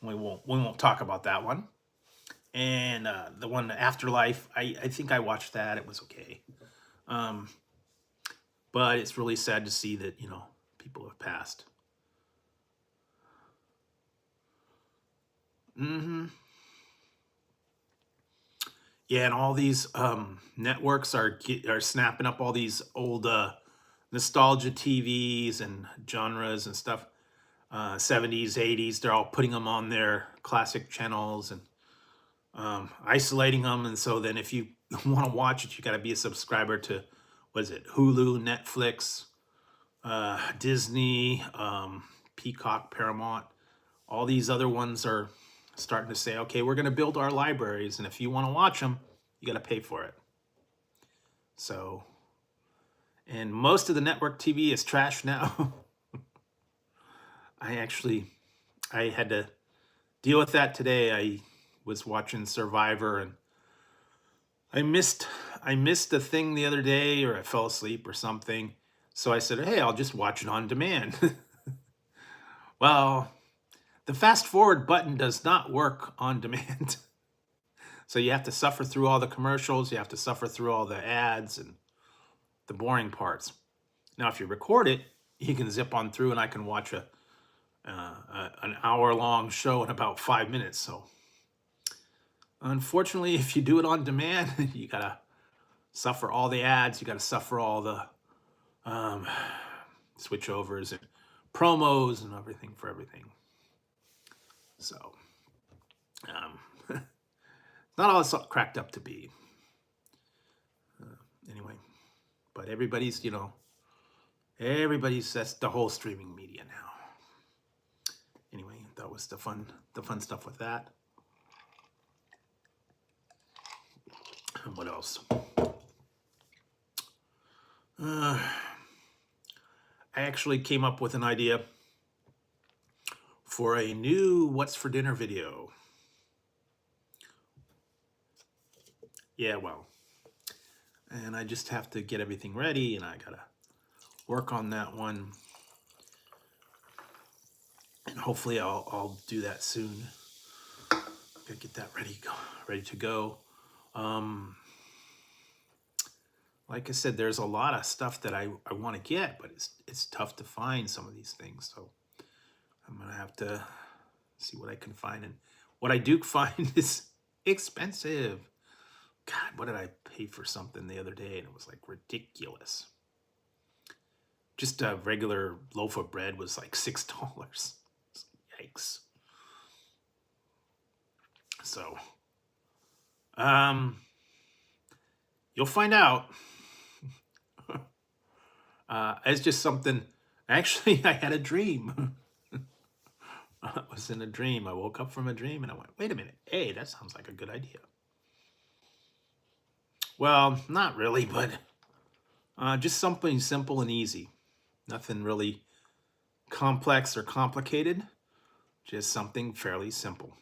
Speaker 1: We won't talk about that one. And the one Afterlife, I think I watched that. It was okay. But it's really sad to see that, people have passed. Yeah, and all these networks are snapping up all these old nostalgia TVs and genres and stuff. 70s, 80s, they're all putting them on their classic channels and isolating them. And so then if you want to watch it, you got to be a subscriber to, what is it, Hulu, Netflix, Disney, Peacock, Paramount. All these other ones are starting to say, okay, we're going to build our libraries, and if you want to watch them, you got to pay for it. So, and most of the network TV is trash now. I had to deal with that today. I was watching Survivor, and I missed a thing the other day, or I fell asleep or something. So I said, hey, I'll just watch it on demand. Well, the fast forward button does not work on demand. So you have to suffer through all the commercials. You have to suffer through all the ads and the boring parts. Now, if you record it, you can zip on through, and I can watch an hour-long show in about 5 minutes. So unfortunately, if you do it on demand, you got to suffer all the ads. You got to suffer all the switchovers and promos and everything for everything. So, not all it's cracked up to be. Anyway, but everybody's, that's the whole streaming media now. Anyway, that was the fun stuff with that. And what else? I actually came up with an idea for a new What's for Dinner video. Yeah, well, and I just have to get everything ready, and I gotta work on that one, and hopefully I'll do that soon. Gotta get that ready to go. Like I said, there's a lot of stuff that I want to get, but it's tough to find some of these things, so I'm gonna have to see what I can find. And what I do find is expensive. God, what did I pay for something the other day? And it was like ridiculous. Just a regular loaf of bread was like $6. Yikes. So, you'll find out. It's just something. Actually, I had a dream. I was in a dream. I woke up from a dream and I went, wait a minute. Hey, that sounds like a good idea. Well, not really, but just something simple and easy. Nothing really complex or complicated. Just something fairly simple.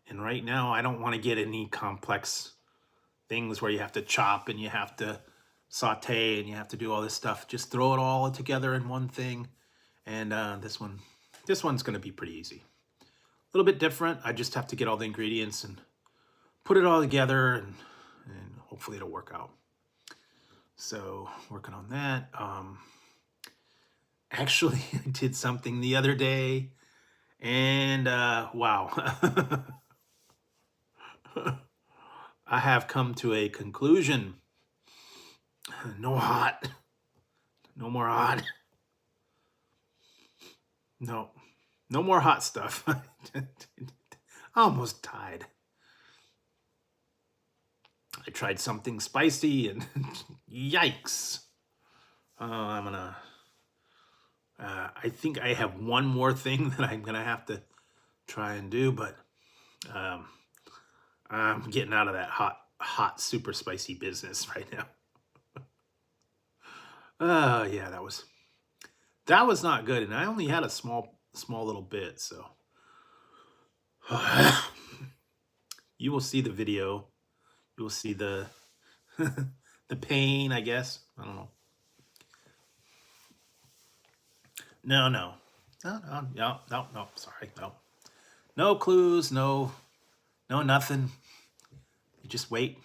Speaker 1: And right now, I don't want to get any complex things where you have to chop and you have to saute and you have to do all this stuff. Just throw it all together in one thing. And this one's going to be pretty easy. A little bit different. I just have to get all the ingredients and put it all together, and hopefully it'll work out. So working on that. Actually, I did something the other day, and wow. I have come to a conclusion. No hot. No more hot. No more hot stuff. I almost died. I tried something spicy and yikes. I'm gonna, I think I have one more thing that I'm gonna have to try and do, but I'm getting out of that hot, super spicy business right now. Yeah, that was not good, and I only had a small little bit, so you will see the video. You will see the the pain, I guess. I don't know. No, sorry, no clues, no nothing. You just wait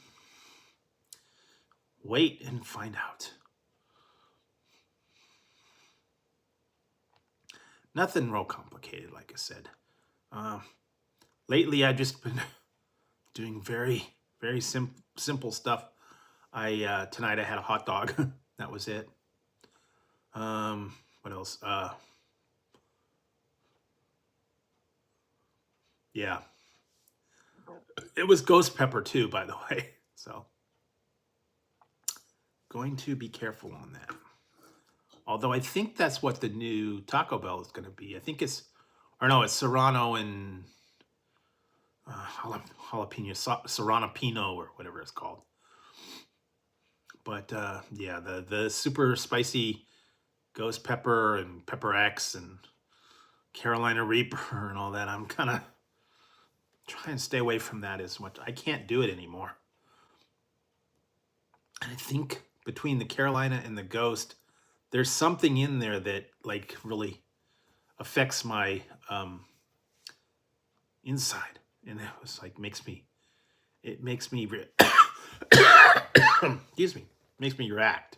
Speaker 1: and find out. Nothing real complicated, like I said. Lately, I've just been doing very simple stuff. Tonight I had a hot dog. That was it. What else? Yeah. It was ghost pepper too, by the way. So, going to be careful on that. Although I think that's what the new Taco Bell is going to be. I think it's Serrano and jalapeno, Serrano Pino, or whatever it's called. But yeah, the super spicy ghost pepper and pepper X and Carolina Reaper and all that, I'm kind of trying to stay away from that as much. I can't do it anymore. And I think between the Carolina and the Ghost, there's something in there that like really affects my inside, and it was like makes me excuse me, makes me react,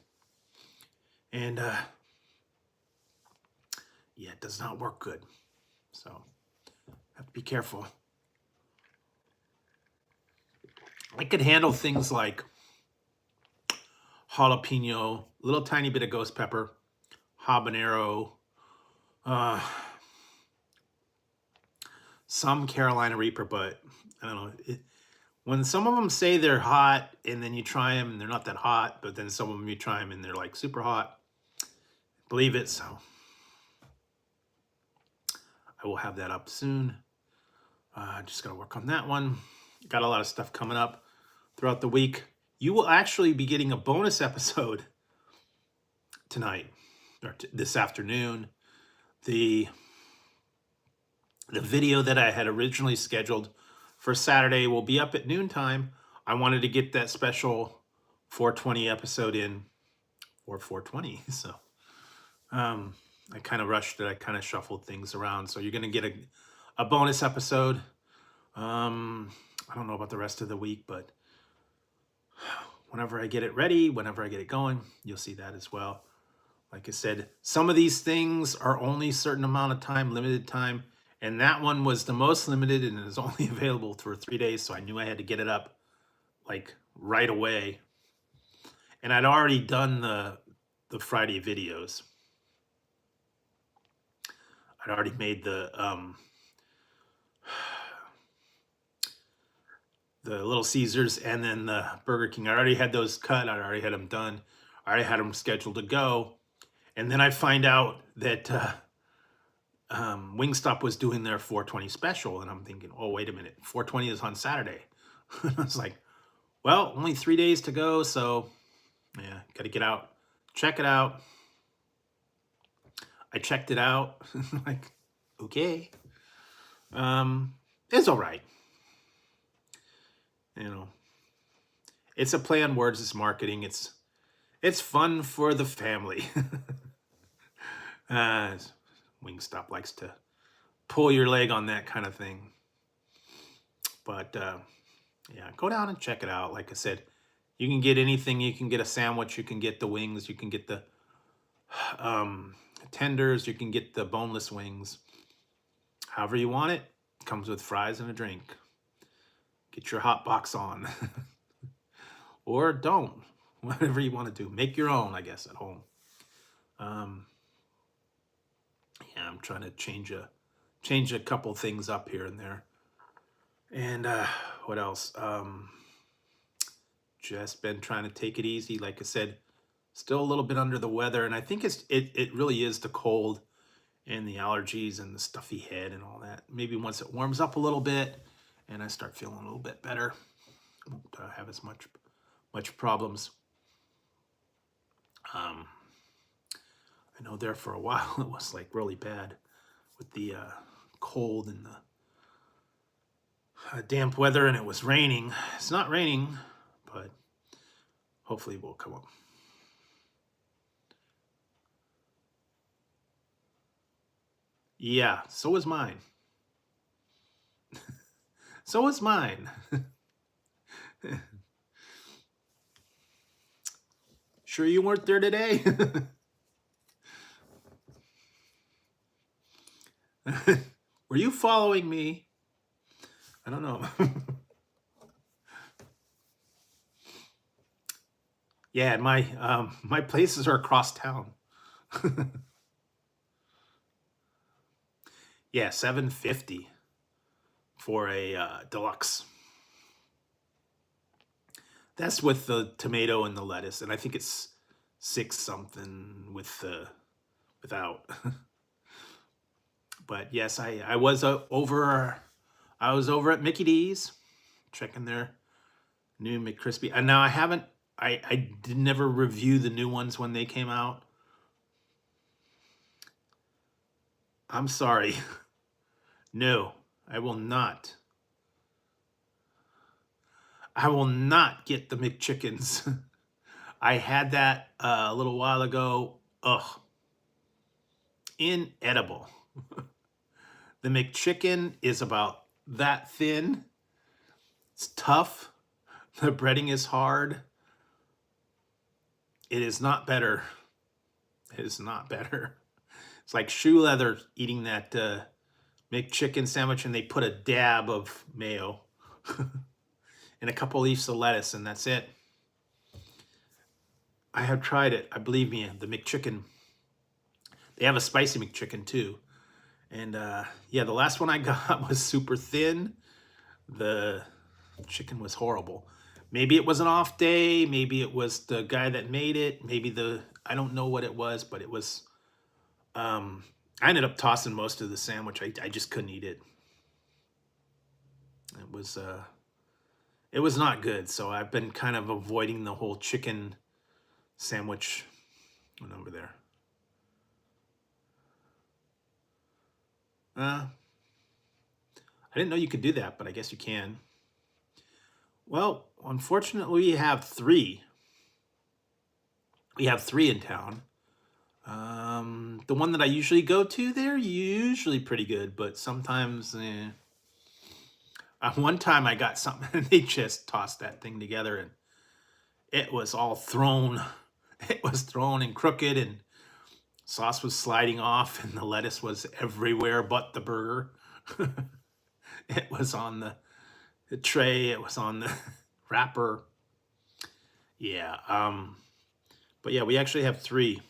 Speaker 1: and yeah, it does not work good. So have to be careful. I could handle things like jalapeno, little tiny bit of ghost pepper, habanero, some Carolina Reaper, but I don't know. When some of them say they're hot and then you try them and they're not that hot, but then some of them you try them and they're like super hot, believe it. So I will have that up soon. Just got to work on that one. Got a lot of stuff coming up throughout the week. You will actually be getting a bonus episode tonight or this afternoon. The video that I had originally scheduled for Saturday will be up at noontime. I wanted to get that special 420 episode in, or 420. So I kind of rushed it. I kind of shuffled things around. So you're going to get a bonus episode. I don't know about the rest of the week, but whenever I get it ready, whenever I get it going, you'll see that as well. Like I said, some of these things are only a certain amount of time, limited time, And that one was the most limited and is only available for 3 days. So I knew I had to get it up like right away. And I'd already done the Friday videos. I'd already made the Little Caesars and then the Burger King. I already had those cut. I already had them done. I already had them scheduled to go. And then I find out that Wingstop was doing their 420 special. And I'm thinking, oh, wait a minute. 420 is on Saturday. I was like, well, only 3 days to go. So, yeah, got to get out. Check it out. I checked it out. Like, okay. It's all right. You know, it's a play on words. It's marketing. It's fun for the family. Wingstop likes to pull your leg on that kind of thing. But yeah, go down and check it out. Like I said, you can get anything. You can get a sandwich. You can get the wings. You can get the tenders. You can get the boneless wings. However you want it. Comes with fries and a drink. Get your hot box on. Or don't. Whatever you want to do. Make your own, I guess, at home. Yeah, I'm trying to change a couple things up here and there. And what else? Just been trying to take it easy. Like I said, still a little bit under the weather. And I think it really is the cold and the allergies and the stuffy head and all that. Maybe once it warms up a little bit and I start feeling a little bit better, I won't have as much problems. I know there for a while it was like really bad with the cold and the damp weather, and it was raining. It's not raining, but hopefully it will come up. Yeah, so was mine. So was mine. Sure you weren't there today? Were you following me? I don't know. Yeah, my places are across town. Yeah, $7.50 for a deluxe. That's with the tomato and the lettuce, and I think it's $6 something without. But yes, I was over at Mickey D's checking their new McCrispy. And now I did never review the new ones when they came out. I'm sorry. No, I will not. I will not get the McChickens. I had that a little while ago. Ugh. Inedible. The McChicken is about that thin. It's tough. The breading is hard. It is not better. It is not better. It's like shoe leather eating that McChicken sandwich, and they put a dab of mayo and a couple leaves of lettuce, and that's it. I have tried it. I believe me, the McChicken. They have a spicy McChicken too. And yeah, the last one I got was super thin. The chicken was horrible. Maybe it was an off day. Maybe it was the guy that made it. Maybe I don't know what it was, but it was, I ended up tossing most of the sandwich. I just couldn't eat it. It was not good. So I've been kind of avoiding the whole chicken sandwich one over there. I didn't know you could do that, but I guess you can. Well, unfortunately, we have three. We have three in town. The one that I usually go to, they're usually pretty good, but sometimes, one time I got something and they just tossed that thing together and it was all thrown. It was thrown and crooked, and sauce was sliding off, and the lettuce was everywhere but the burger. It was on the tray. It was on the wrapper. Yeah. But yeah, we actually have three.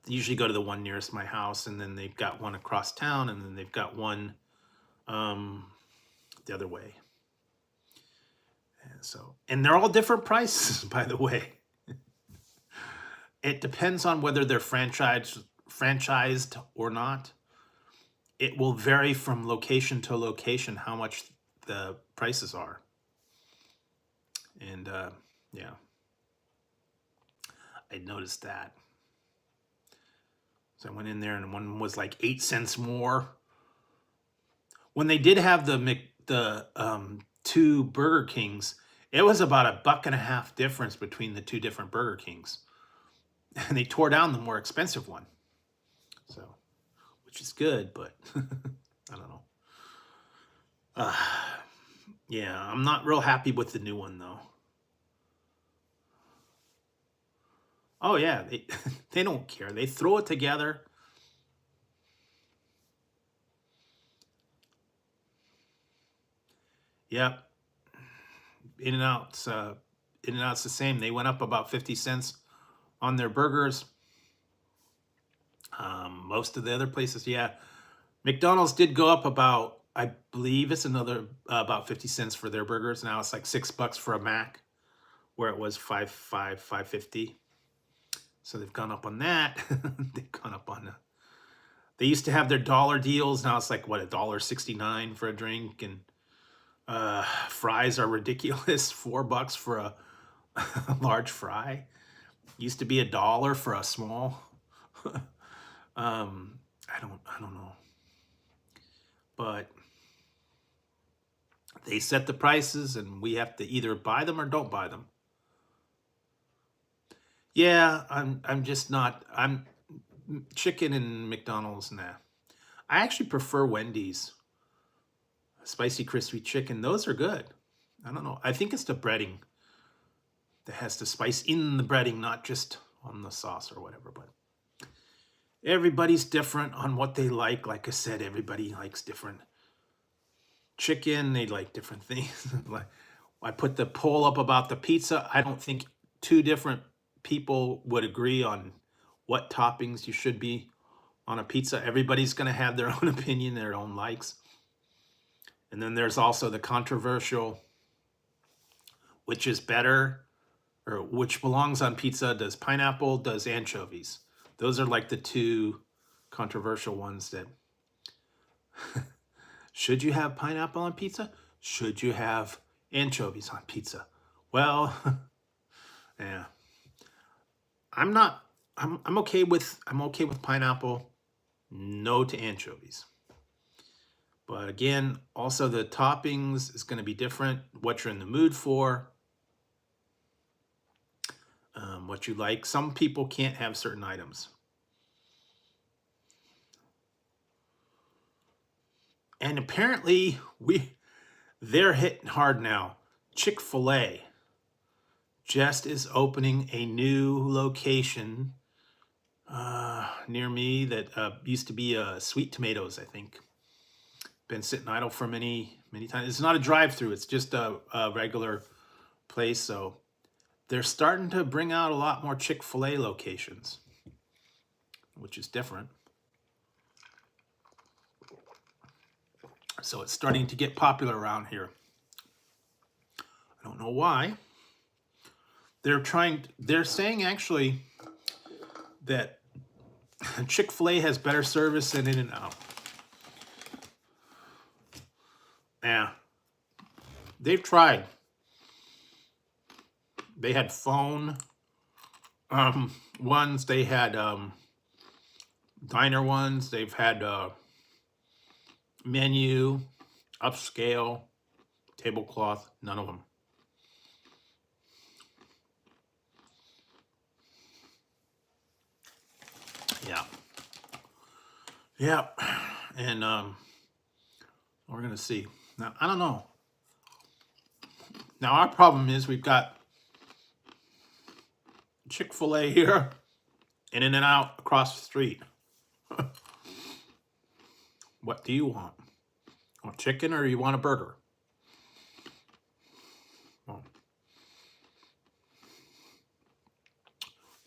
Speaker 1: They usually go to the one nearest my house, and then they've got one across town, and then they've got one the other way. And they're all different prices, by the way. It depends on whether they're franchised or not. It will vary from location to location how much the prices are. And yeah, I noticed that. So I went in there and one was like 8 cents more. When they did have the two Burger Kings, it was about $1.50 difference between the two different Burger Kings. And they tore down the more expensive one. So, which is good, but I don't know. Yeah, I'm not real happy with the new one though. Oh yeah, they don't care. They throw it together. Yep. In-N-Out's the same. They went up about 50 cents on their burgers. Most of the other places, yeah. McDonald's did go up about, I believe it's another about 50 cents for their burgers. Now it's like $6 for a Mac, where it was $5.50. So they've gone up on that. They've gone up on they used to have their dollar deals. Now it's like what, $1.69 for a drink, and fries are ridiculous. $4 for a large fry. Used to be $1 for a small. I don't know. But they set the prices, and we have to either buy them or don't buy them. Yeah, I'm just not. I'm chicken and McDonald's, nah. I actually prefer Wendy's spicy crispy chicken. Those are good. I don't know. I think it's the breading that has the spice in the breading, not just on the sauce or whatever. But everybody's different on what they like. Like I said, everybody likes different chicken. They like different things. Like I put the poll up about the pizza. I don't think two different people would agree on what toppings you should be on a pizza. Everybody's going to have their own opinion, their own likes. And then there's also the controversial, which is better, or which belongs on pizza. Does pineapple, does anchovies? Those are like the two controversial ones that should you have pineapple on pizza? Should you have anchovies on pizza? Well, yeah. I'm okay with pineapple, no to anchovies. But again, also the toppings is going to be different, what you're in the mood for, what you like. Some people can't have certain items. And apparently they're hitting hard now. Chick-fil-A just is opening a new location near me that used to be Sweet Tomatoes, I think. Been sitting idle for many times. It's not a drive-through. It's just a regular place. So they're starting to bring out a lot more Chick-fil-A locations, which is different. So it's starting to get popular around here. I don't know why. They're saying actually that Chick-fil-A has better service than In-N-Out. Yeah. They've tried. They had phone ones, they had diner ones, they've had menu, upscale, tablecloth, none of them. Yeah. Yeah. And we're going to see. Now, I don't know. Now, our problem is we've got Chick-fil-A here and In-N-Out across the street. What do you want? Want chicken or you want a burger? Well,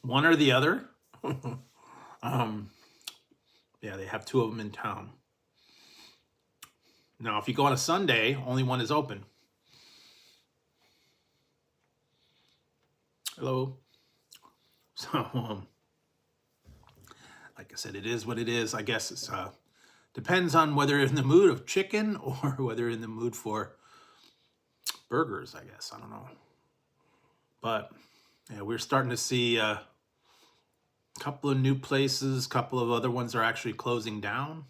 Speaker 1: one or the other. Yeah, they have two of them in town. Now, if you go on a Sunday, only one is open. Hello. So, like I said, it is what it is. I guess it's depends on whether you're in the mood of chicken or whether you're in the mood for burgers, I guess. I don't know. But yeah, we're starting to see a couple of new places, a couple of other ones are actually closing down.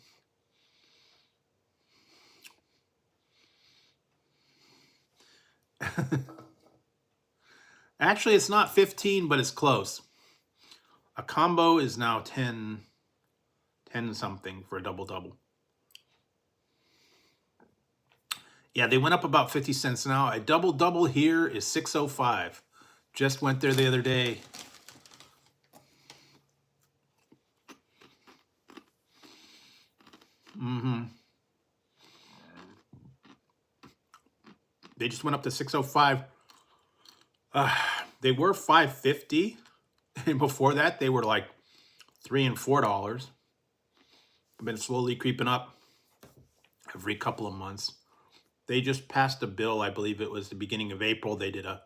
Speaker 1: Actually, it's not 15, but it's close. A combo is now 10 something for a double. Yeah, they went up about 50 cents now. A double here is $6.05. Just went there the other day. They just went up to $6.05. They were $5.50, and before that they were like $3 and $4. Been slowly creeping up every couple of months. They just passed a bill, I believe it was the beginning of April. They did a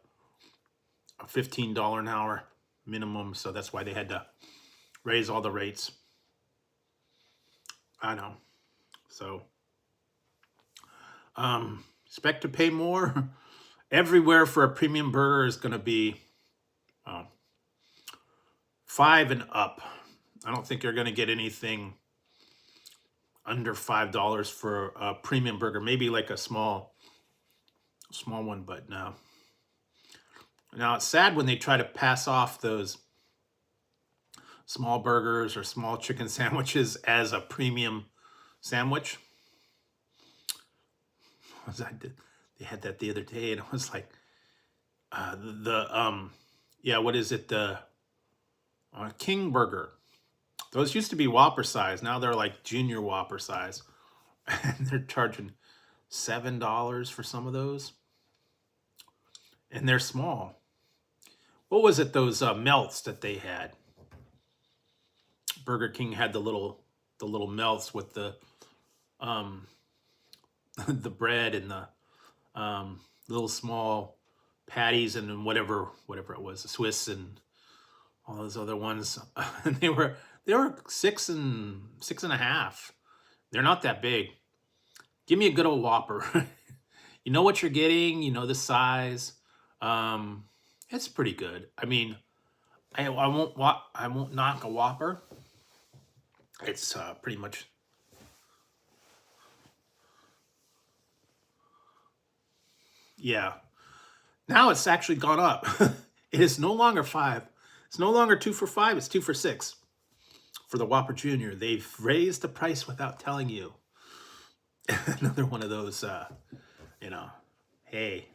Speaker 1: $15 an hour minimum, so that's why they had to raise all the rates. I know. So, expect to pay more. Everywhere for a premium burger is going to be $5 and up. I don't think you're going to get anything under $5 for a premium burger. Maybe like a small one, but no. Now it's sad when they try to pass off those small burgers or small chicken sandwiches as a premium sandwich. They had that the other day, and it was like what is it? The King Burger. Those used to be Whopper size. Now they're like junior Whopper size, and they're charging $7 for some of those, and they're small. What was it? Those melts that they had. Burger King had the little melts with the the bread and the little small patties and then whatever it was, the Swiss and all those other ones. And they were 6.5. They're not that big. Give me a good old Whopper. You know what you're getting. You know the size. It's pretty good. I mean, I won't knock a Whopper. It's pretty much. Yeah. Now it's actually gone up. It is no longer $5. It's no longer 2 for $5. It's 2 for $6 for the Whopper Junior. They've raised the price without telling you. Another one of those, hey,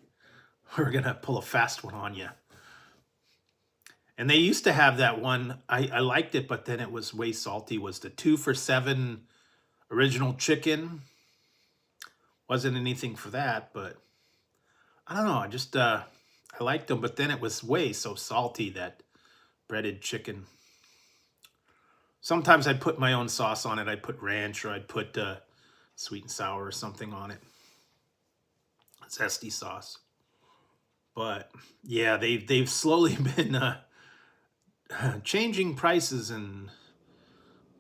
Speaker 1: we're going to pull a fast one on you. And they used to have that one. I liked it, but then it was way salty. Was the 2 for $7 original chicken. Wasn't anything for that, but I don't know. I just, I liked them, but then it was way so salty, that breaded chicken. Sometimes I'd put my own sauce on it. I'd put ranch, or I'd put sweet and sour or something on it. Zesty sauce. But yeah, they've slowly been changing prices and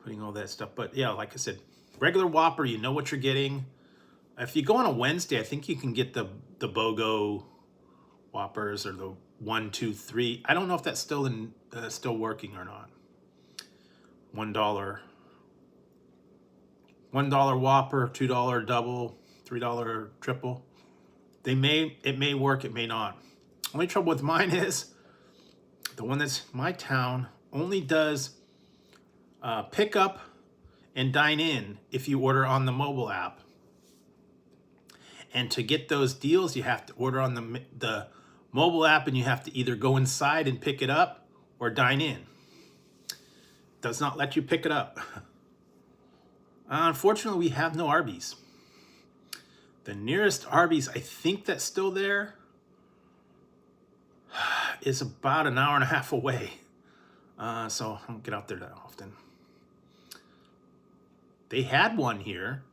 Speaker 1: putting all that stuff. But yeah, like I said, regular Whopper, you know what you're getting. If you go on a Wednesday, I think you can get the BOGO Whoppers, or the 1, 2, 3. I don't know if that's still working or not. $1 Whopper, $2 double, $3 triple. It may work, it may not. Only trouble with mine is the one that's my town only does pick up and dine in if you order on the mobile app. And to get those deals, you have to order on the mobile app, and you have to either go inside and pick it up or dine in. Does not let you pick it up. Unfortunately, we have no Arby's. The nearest Arby's, I think that's still there, is about an hour and a half away. So I don't get out there that often. They had one here.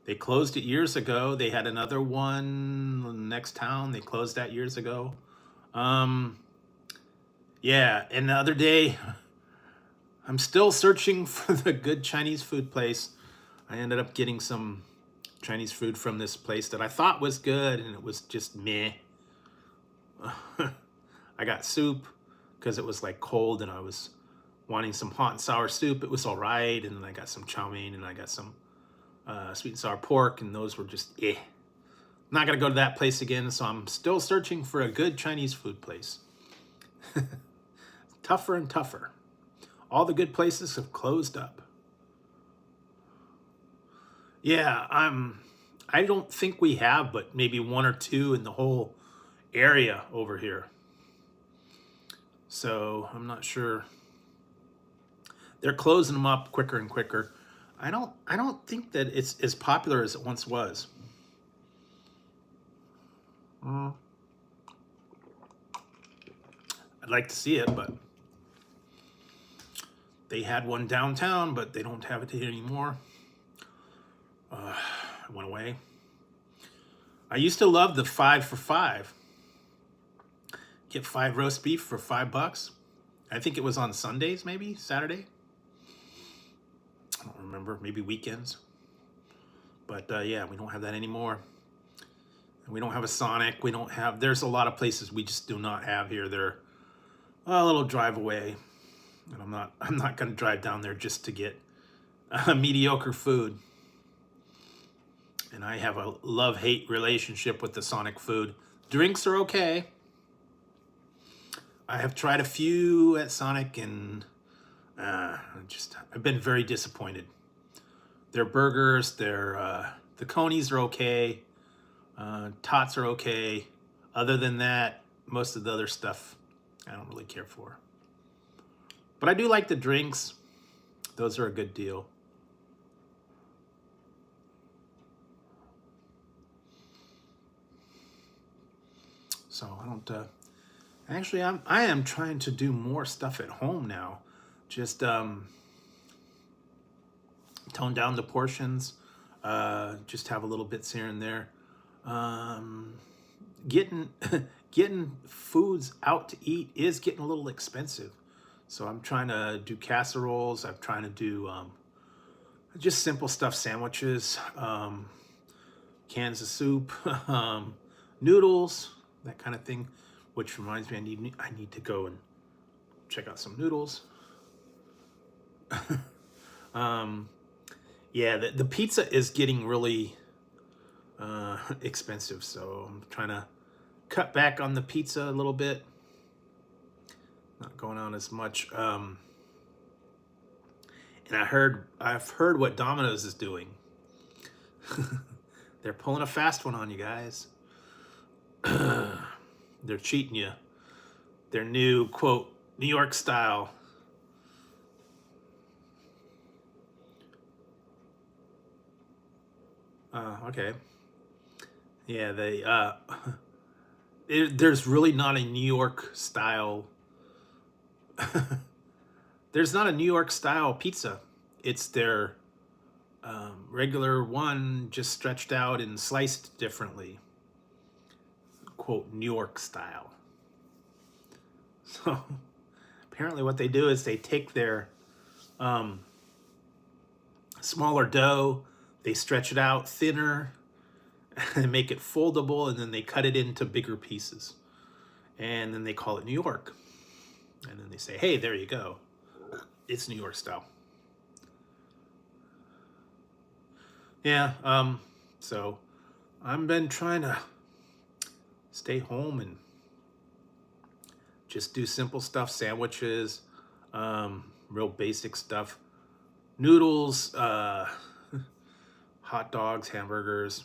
Speaker 1: They closed it years ago. They had another one in the next town. They closed that years ago. Yeah, and the other day, I'm still searching for the good Chinese food place. I ended up getting some Chinese food from this place that I thought was good, and it was just meh. I got soup because it was like cold, and I was wanting some hot and sour soup. It was all right, and then I got some chow mein, and I got some sweet and sour pork, and those were just eh. I'm not gonna go to that place again, so I'm still searching for a good Chinese food place. Tougher and tougher. All the good places have closed up. Yeah, I don't think we have, but maybe one or two in the whole area over here. So I'm not sure. They're closing them up quicker and quicker. I don't think that it's as popular as it once was. I'd like to see it, but they had one downtown, but they don't have it here anymore. It went away. I used to love the 5 for $5. Get 5 roast beef for $5. I think it was on Sundays, maybe Saturday. I don't remember. Maybe weekends. But yeah, we don't have that anymore. We don't have a Sonic. We don't have. There's a lot of places we just do not have here. They're a little drive away, and I'm not going to drive down there just to get mediocre food. And I have a love-hate relationship with the Sonic food. Drinks are okay. I have tried a few at Sonic, and I've been very disappointed. Their burgers, the conies are okay. Tots are okay. Other than that, most of the other stuff I don't really care for. But I do like the drinks. Those are a good deal. So I don't. Actually, I am trying to do more stuff at home now. Just tone down the portions. Just have a little bits here and there. Getting foods out to eat is getting a little expensive. So I'm trying to do casseroles. I'm trying to do just simple stuff, sandwiches, cans of soup, noodles, that kind of thing. Which reminds me, I need to go and check out some noodles. Yeah, the pizza is getting really expensive, so I'm trying to cut back on the pizza a little bit. Not going on as much. And I've heard what Domino's is doing. They're pulling a fast one on you guys. They're cheating you. Their new, quote, New York style. Okay. Yeah, there's really not a New York style. There's not a New York style pizza. It's their regular one, just stretched out and sliced differently. Quote, New York style. So apparently what they do is they take their smaller dough, they stretch it out thinner and make it foldable, and then they cut it into bigger pieces. And then they call it New York. And then they say, hey, there you go. It's New York style. Yeah, so I've been trying to stay home and just do simple stuff, sandwiches, real basic stuff, noodles, hot dogs, hamburgers,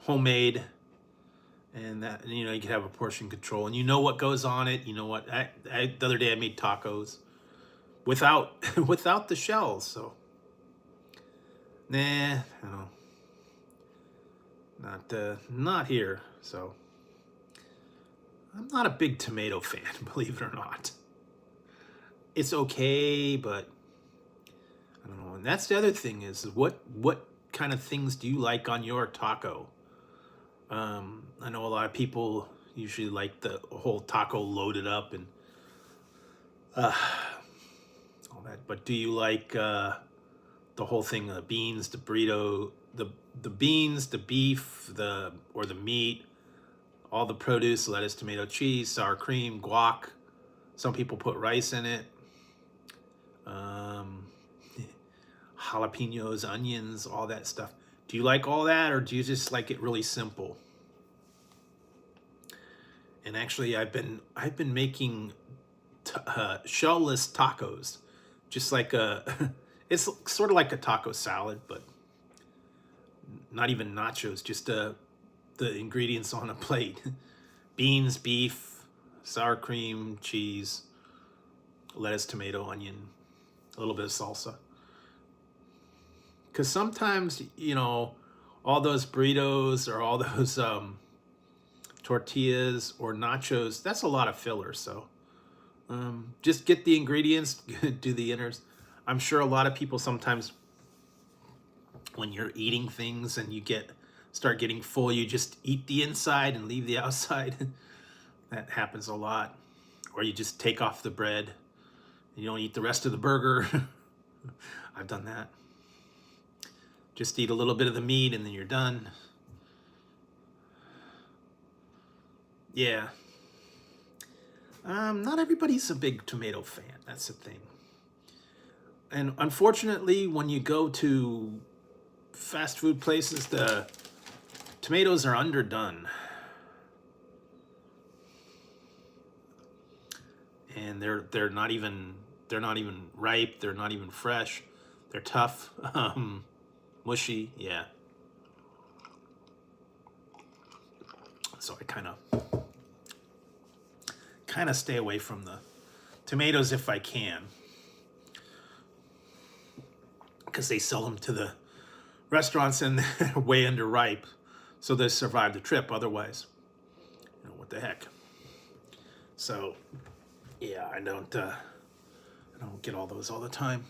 Speaker 1: homemade, and that, you know, you can have a portion control, and you know what goes on it. You know what? The other day I made tacos without the shells, so Nah, not here. So I'm not a big tomato fan, believe it or not. It's okay, but I don't know. And that's the other thing is what kind of things do you like on your taco? I know a lot of people usually like the whole taco loaded up and all that. But do you like the whole thing, the beans, the burrito, the beans, the beef, or the meat, all the produce, lettuce, tomato, cheese, sour cream, guac. Some people put rice in it. Jalapenos, onions, all that stuff. Do you like all that, or do you just like it really simple? And actually, I've been making shell-less tacos, just like it's sort of like a taco salad, but not even nachos, just the ingredients on a plate. Beans, beef, sour cream, cheese, lettuce, tomato, onion, a little bit of salsa. Because sometimes, all those burritos or all those tortillas or nachos, that's a lot of filler. So just get the ingredients, do the inners. I'm sure a lot of people sometimes, when you're eating things and you start getting full, you just eat the inside and leave the outside. That happens a lot. Or you just take off the bread and you don't eat the rest of the burger. I've done that. Just eat a little bit of the meat and then you're done. Yeah. Not everybody's a big tomato fan. That's the thing. And unfortunately, when you go to fast food places, the tomatoes are underdone. And they're not even ripe. They're not even fresh. They're tough, mushy. Yeah. So I kind of stay away from the tomatoes if I can, because they sell them to the restaurants and they're way underripe, so they survive the trip. Otherwise, what the heck. So yeah, I don't get all those all the time.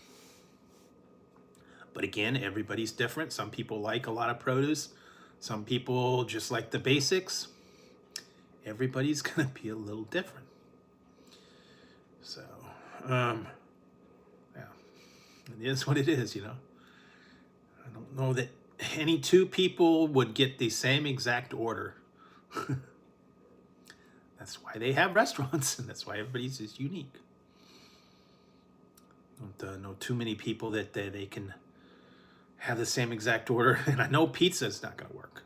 Speaker 1: But again, everybody's different. Some people like a lot of produce. Some people just like the basics. Everybody's gonna be a little different. So yeah, it is what it is. I don't know that any two people would get the same exact order. That's why they have restaurants, and that's why everybody's is unique. Don't know too many people that they can have the same exact order. And I know pizza is not going to work.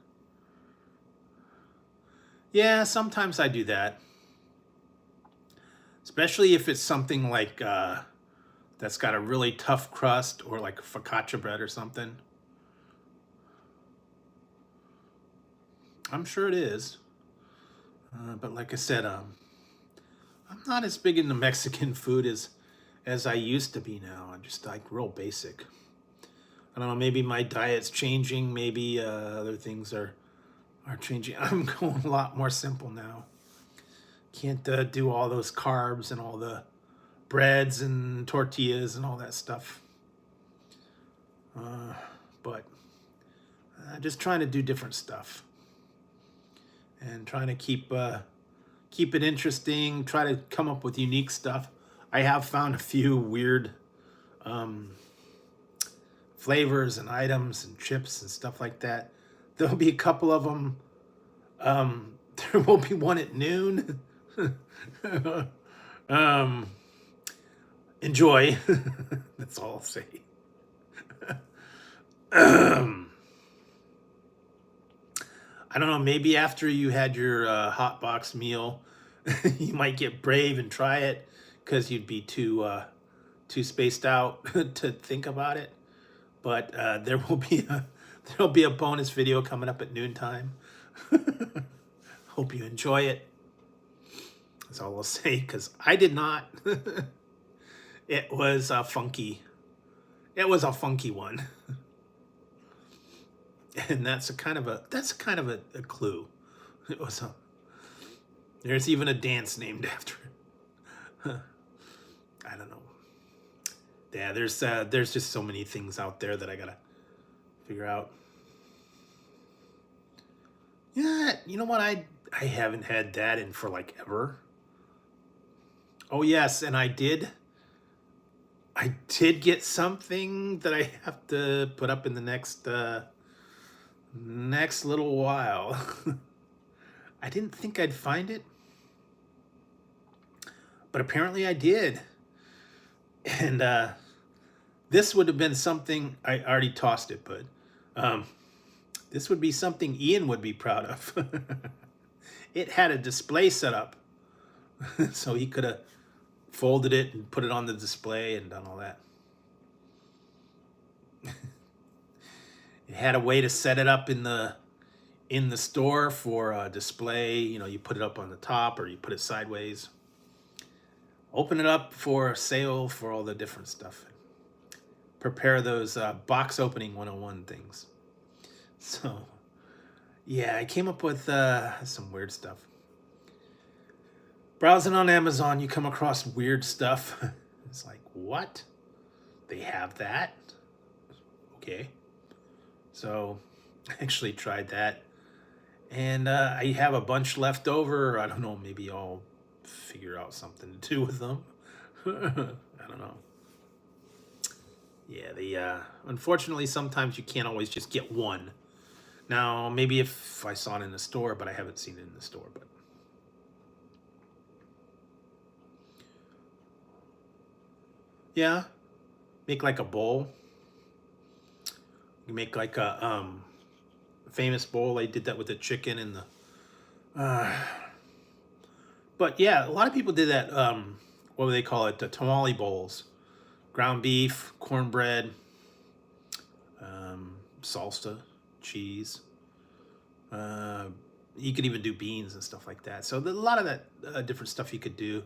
Speaker 1: Yeah, sometimes I do that. Especially if it's something like that's got a really tough crust, or like focaccia bread or something. I'm sure it is. But like I said, I'm not as big into Mexican food as I used to be now. I'm just like real basic. I don't know, maybe my diet's changing. Maybe other things are changing. I'm going a lot more simple now. Can't do all those carbs and all the breads and tortillas and all that stuff. But just trying to do different stuff. And trying to keep it interesting, try to come up with unique stuff. I have found a few weird flavors and items and chips and stuff like that. There'll be a couple of them. There will be one at noon. Enjoy. That's all I'll say. I don't know, maybe after you had your hot box meal, you might get brave and try it, because you'd be too spaced out to think about it. But there'll be a bonus video coming up at noontime. Hope you enjoy it. That's all I'll say, because I did not. It was a funky one. And that's a kind of a clue. It was there's even a dance named after it. I don't know. Yeah, there's just so many things out there that I gotta figure out. Yeah, you know what? I haven't had that in for like ever. Oh yes, and I did get something that I have to put up in the next little while. I didn't think I'd find it, but apparently I did. And this would have been something I already tossed it, but um, this would be something Ian would be proud of. It had a display set up, so he could have folded it and put it on the display and done all that. It had a way to set it up in the store for a display. You know, you put it up on the top or you put it sideways. Open it up for sale for all the different stuff. Prepare those box opening 101 things. So, yeah, I came up with some weird stuff. Browsing on Amazon, you come across weird stuff. It's like, what? They have that? Okay. So, I actually tried that. And I have a bunch left over. I don't know, maybe I'll figure out something to do with them. I don't know. Yeah, unfortunately, sometimes you can't always just get one. Now, maybe if I saw it in the store, but I haven't seen it in the store. But yeah, make like a bowl. You make like a famous bowl. I did that with the chicken and the. But yeah, a lot of people did that. What do they call it? The tamale bowls, ground beef, cornbread, salsa, cheese. You could even do beans and stuff like that. So there's a lot of that different stuff you could do.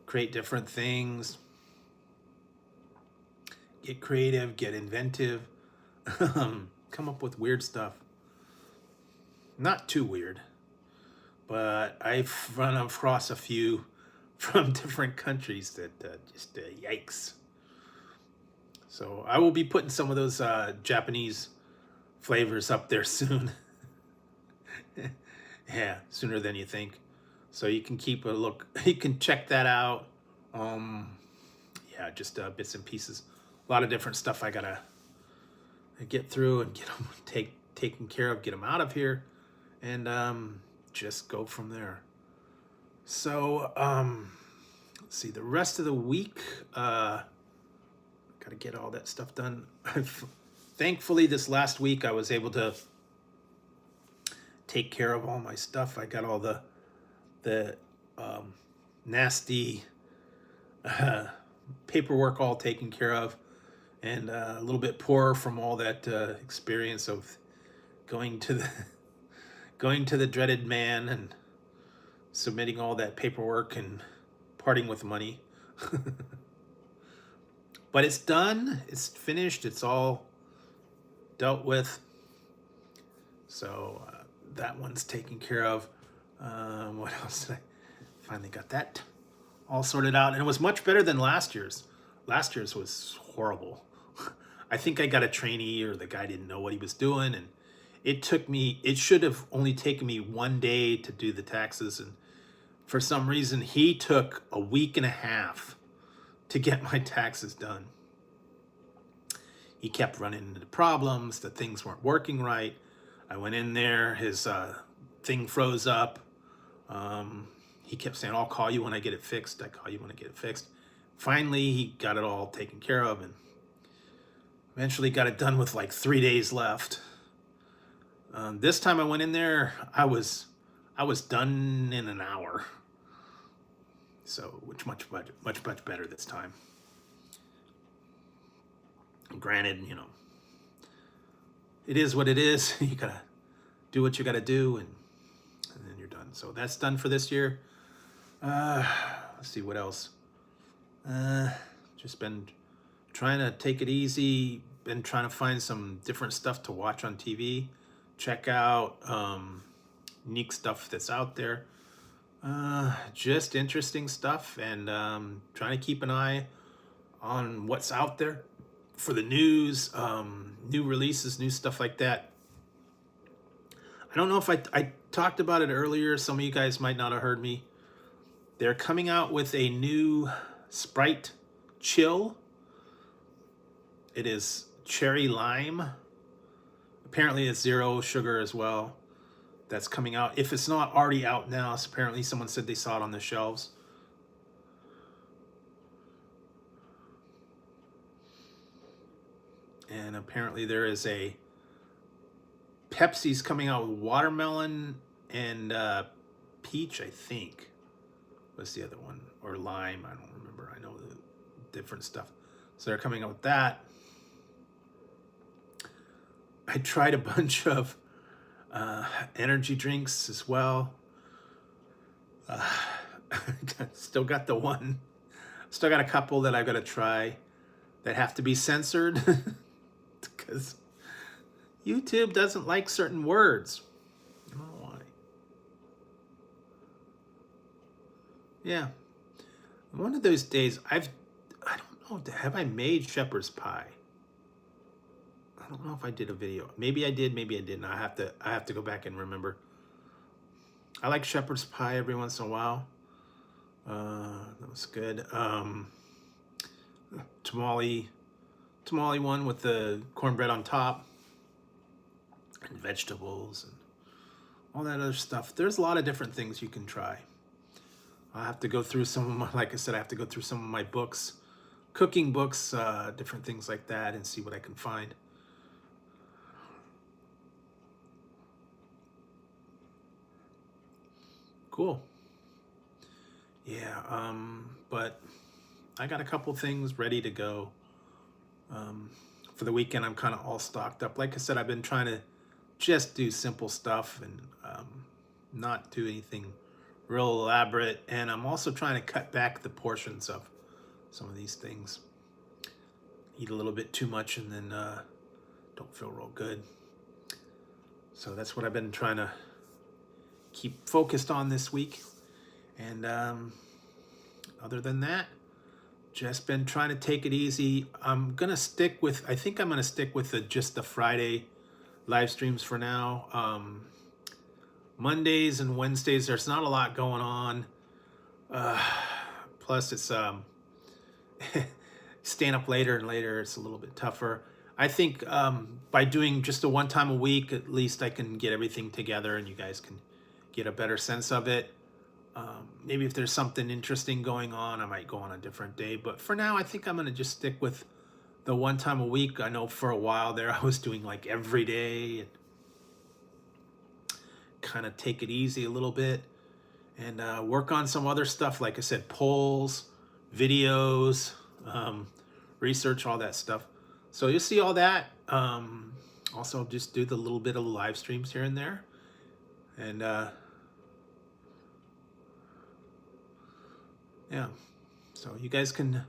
Speaker 1: Create different things. Get creative. Get inventive. Come up with weird stuff. Not too weird, but I've run across a few from different countries that just yikes. So I will be putting some of those Japanese flavors up there soon. Yeah, sooner than you think. So you can keep a look. You can check that out. Yeah, just bits and pieces. A lot of different stuff I gotta get through and get them taken care of. Get them out of here, and just go from there. So let's see. The rest of the week, gotta get all that stuff done. Thankfully, this last week I was able to take care of all my stuff. I got all the nasty paperwork all taken care of, and a little bit poorer from all that experience of going to the dreaded man and submitting all that paperwork and parting with money. But it's done. It's finished. It's all dealt with. So that one's taken care of. What else did I finally got that all sorted out? And it was much better than last year's. Last year's was horrible. I think I got a trainee or the guy didn't know what he was doing, and it should have only taken me 1 day to do the taxes, and for some reason he took a week and a half to get my taxes done. He kept running into problems, that things weren't working right. I went in there, his thing froze up. He kept saying, I'll call you when I get it fixed. I call you when I get it fixed. Finally, he got it all taken care of and eventually got it done with like 3 days left. This time I went in there, I was done in an hour. So, which much better this time. Granted, it is what it is. You gotta do what you gotta do, and then you're done. So that's done for this year. Let's see what else. Just been trying to take it easy. Been trying to find some different stuff to watch on TV. check out unique stuff that's out there. Just interesting stuff, and trying to keep an eye on what's out there for the news, new releases, new stuff like that. I don't know if I talked about it earlier. Some of you guys might not have heard me. They're coming out with a new Sprite chill. It is cherry lime. Apparently it's 0 sugar as well. That's coming out. If it's not already out now, so apparently someone said they saw it on the shelves. And apparently there is a Pepsi's coming out with watermelon and peach, I think. What's the other one? Or lime, I don't remember. I know the different stuff. So they're coming out with that. I tried a bunch of energy drinks as well. Still got the one. Still got a couple that I've got to try that have to be censored because YouTube doesn't like certain words. I don't know why. Yeah. One of those days, I don't know, have I made shepherd's pie? I don't know if I did a video. Maybe I did, maybe I didn't. I have to go back and remember. I like shepherd's pie every once in a while. That was good. Tamale one with the cornbread on top and vegetables and all that other stuff. There's a lot of different things you can try. I have to go through some of my, like I said, I have to go through some of my books, cooking books, different things like that, and see what I can find. Cool. Yeah, but I got a couple things ready to go. For the weekend, I'm kind of all stocked up. Like I said, I've been trying to just do simple stuff and not do anything real elaborate. And I'm also trying to cut back the portions of some of these things. Eat a little bit too much and then don't feel real good. So that's what I've been trying to keep focused on this week. And other than that, just been trying to take it easy. I'm gonna stick with, I think I'm gonna stick with just the Friday live streams for now. Mondays and Wednesdays, there's not a lot going on. Plus it's staying up later and later, it's a little bit tougher. I think by doing just a one time a week, at least I can get everything together and you guys can get a better sense of it. Maybe if there's something interesting going on, I might go on a different day. But for now, I think I'm going to just stick with the one time a week. I know for a while there, I was doing like every day and kind of take it easy a little bit and work on some other stuff. Like I said, polls, videos, research, all that stuff. So you'll see all that. Also, just do the little bit of live streams here and there. And yeah, so you guys can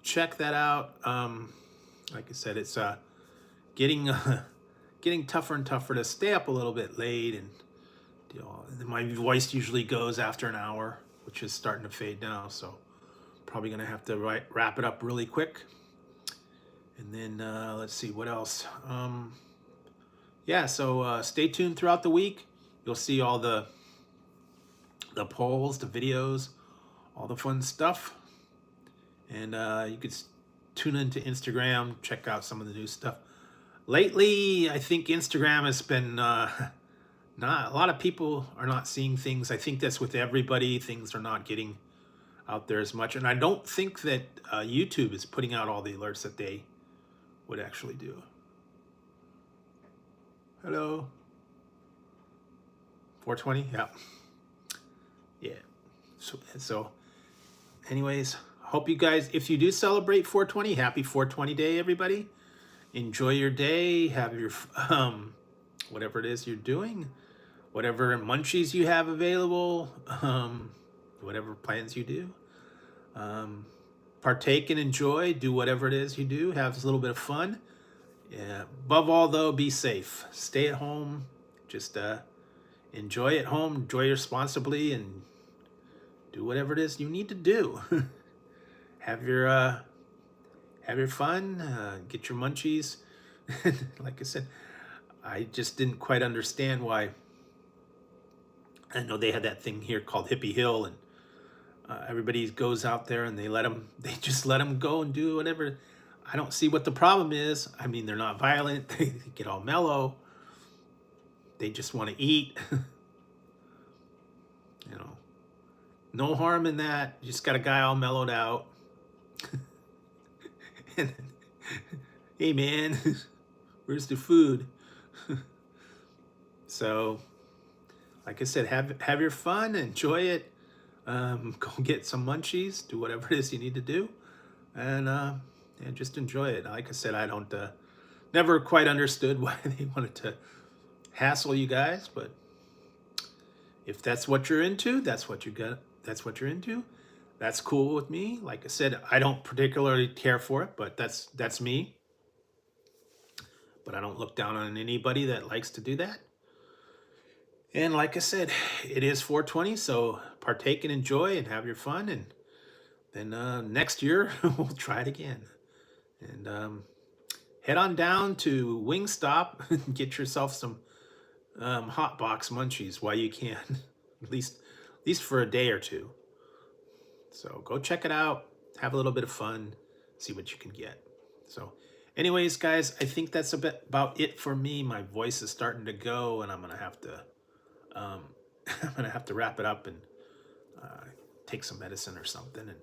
Speaker 1: check that out. Like I said, it's getting tougher and tougher to stay up a little bit late, and my voice usually goes after an hour, which is starting to fade now. So probably gonna have to wrap it up really quick. And then let's see what else. Yeah, so stay tuned throughout the week. You'll see all the polls, the videos, all the fun stuff. And you could tune into Instagram, check out some of the new stuff. Lately, I think Instagram has been not a lot of people are not seeing things. I think that's with everybody. Things are not getting out there as much. And I don't think that YouTube is putting out all the alerts that they would actually do. Hello. 420? Yeah. Yeah. So anyways, hope you guys, if you do celebrate 420, happy 420 day, everybody. Enjoy your day. Have your, whatever it is you're doing, whatever munchies you have available, whatever plans you do. Partake and enjoy, do whatever it is you do. Have a little bit of fun. Yeah. Above all, though, be safe. Stay at home. just enjoy at home, enjoy responsibly, and do whatever it is you need to do. have your fun, get your munchies. Like I said, I just didn't quite understand why. I know they had that thing here called Hippie Hill, and everybody goes out there and they just let them go and do whatever. I don't see what the problem is. I mean, they're not violent. They get all mellow. They just want to eat. You know, no harm in that. You just got a guy all mellowed out. And hey man, where's the food? So, like I said, have your fun, enjoy it. Go get some munchies, do whatever it is you need to do, and just enjoy it. Like I said, I don't never quite understood why they wanted to hassle you guys, but if that's what you're into, that's what you got. That's what you're into. That's cool with me. Like I said, I don't particularly care for it, but that's me. But I don't look down on anybody that likes to do that. And like I said, it is 420, so partake and enjoy and have your fun. And then next year, we'll try it again. And head on down to Wingstop and get yourself some hot box munchies while you can, at least for a day or two. So go check it out, have a little bit of fun, see what you can get. So anyways, guys, I think that's about it for me. My voice is starting to go, and I'm gonna have to wrap it up and take some medicine or something and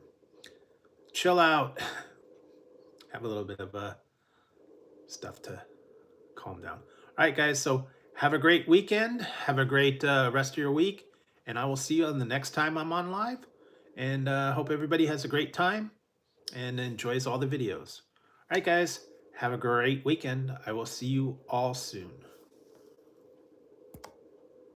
Speaker 1: chill out, have a little bit of stuff to calm down. All right, guys, so have a great weekend, have a great rest of your week, and I will see you on the next time I'm on live. And hope everybody has a great time and enjoys all the videos. All right, guys, have a great weekend. I will see you all soon.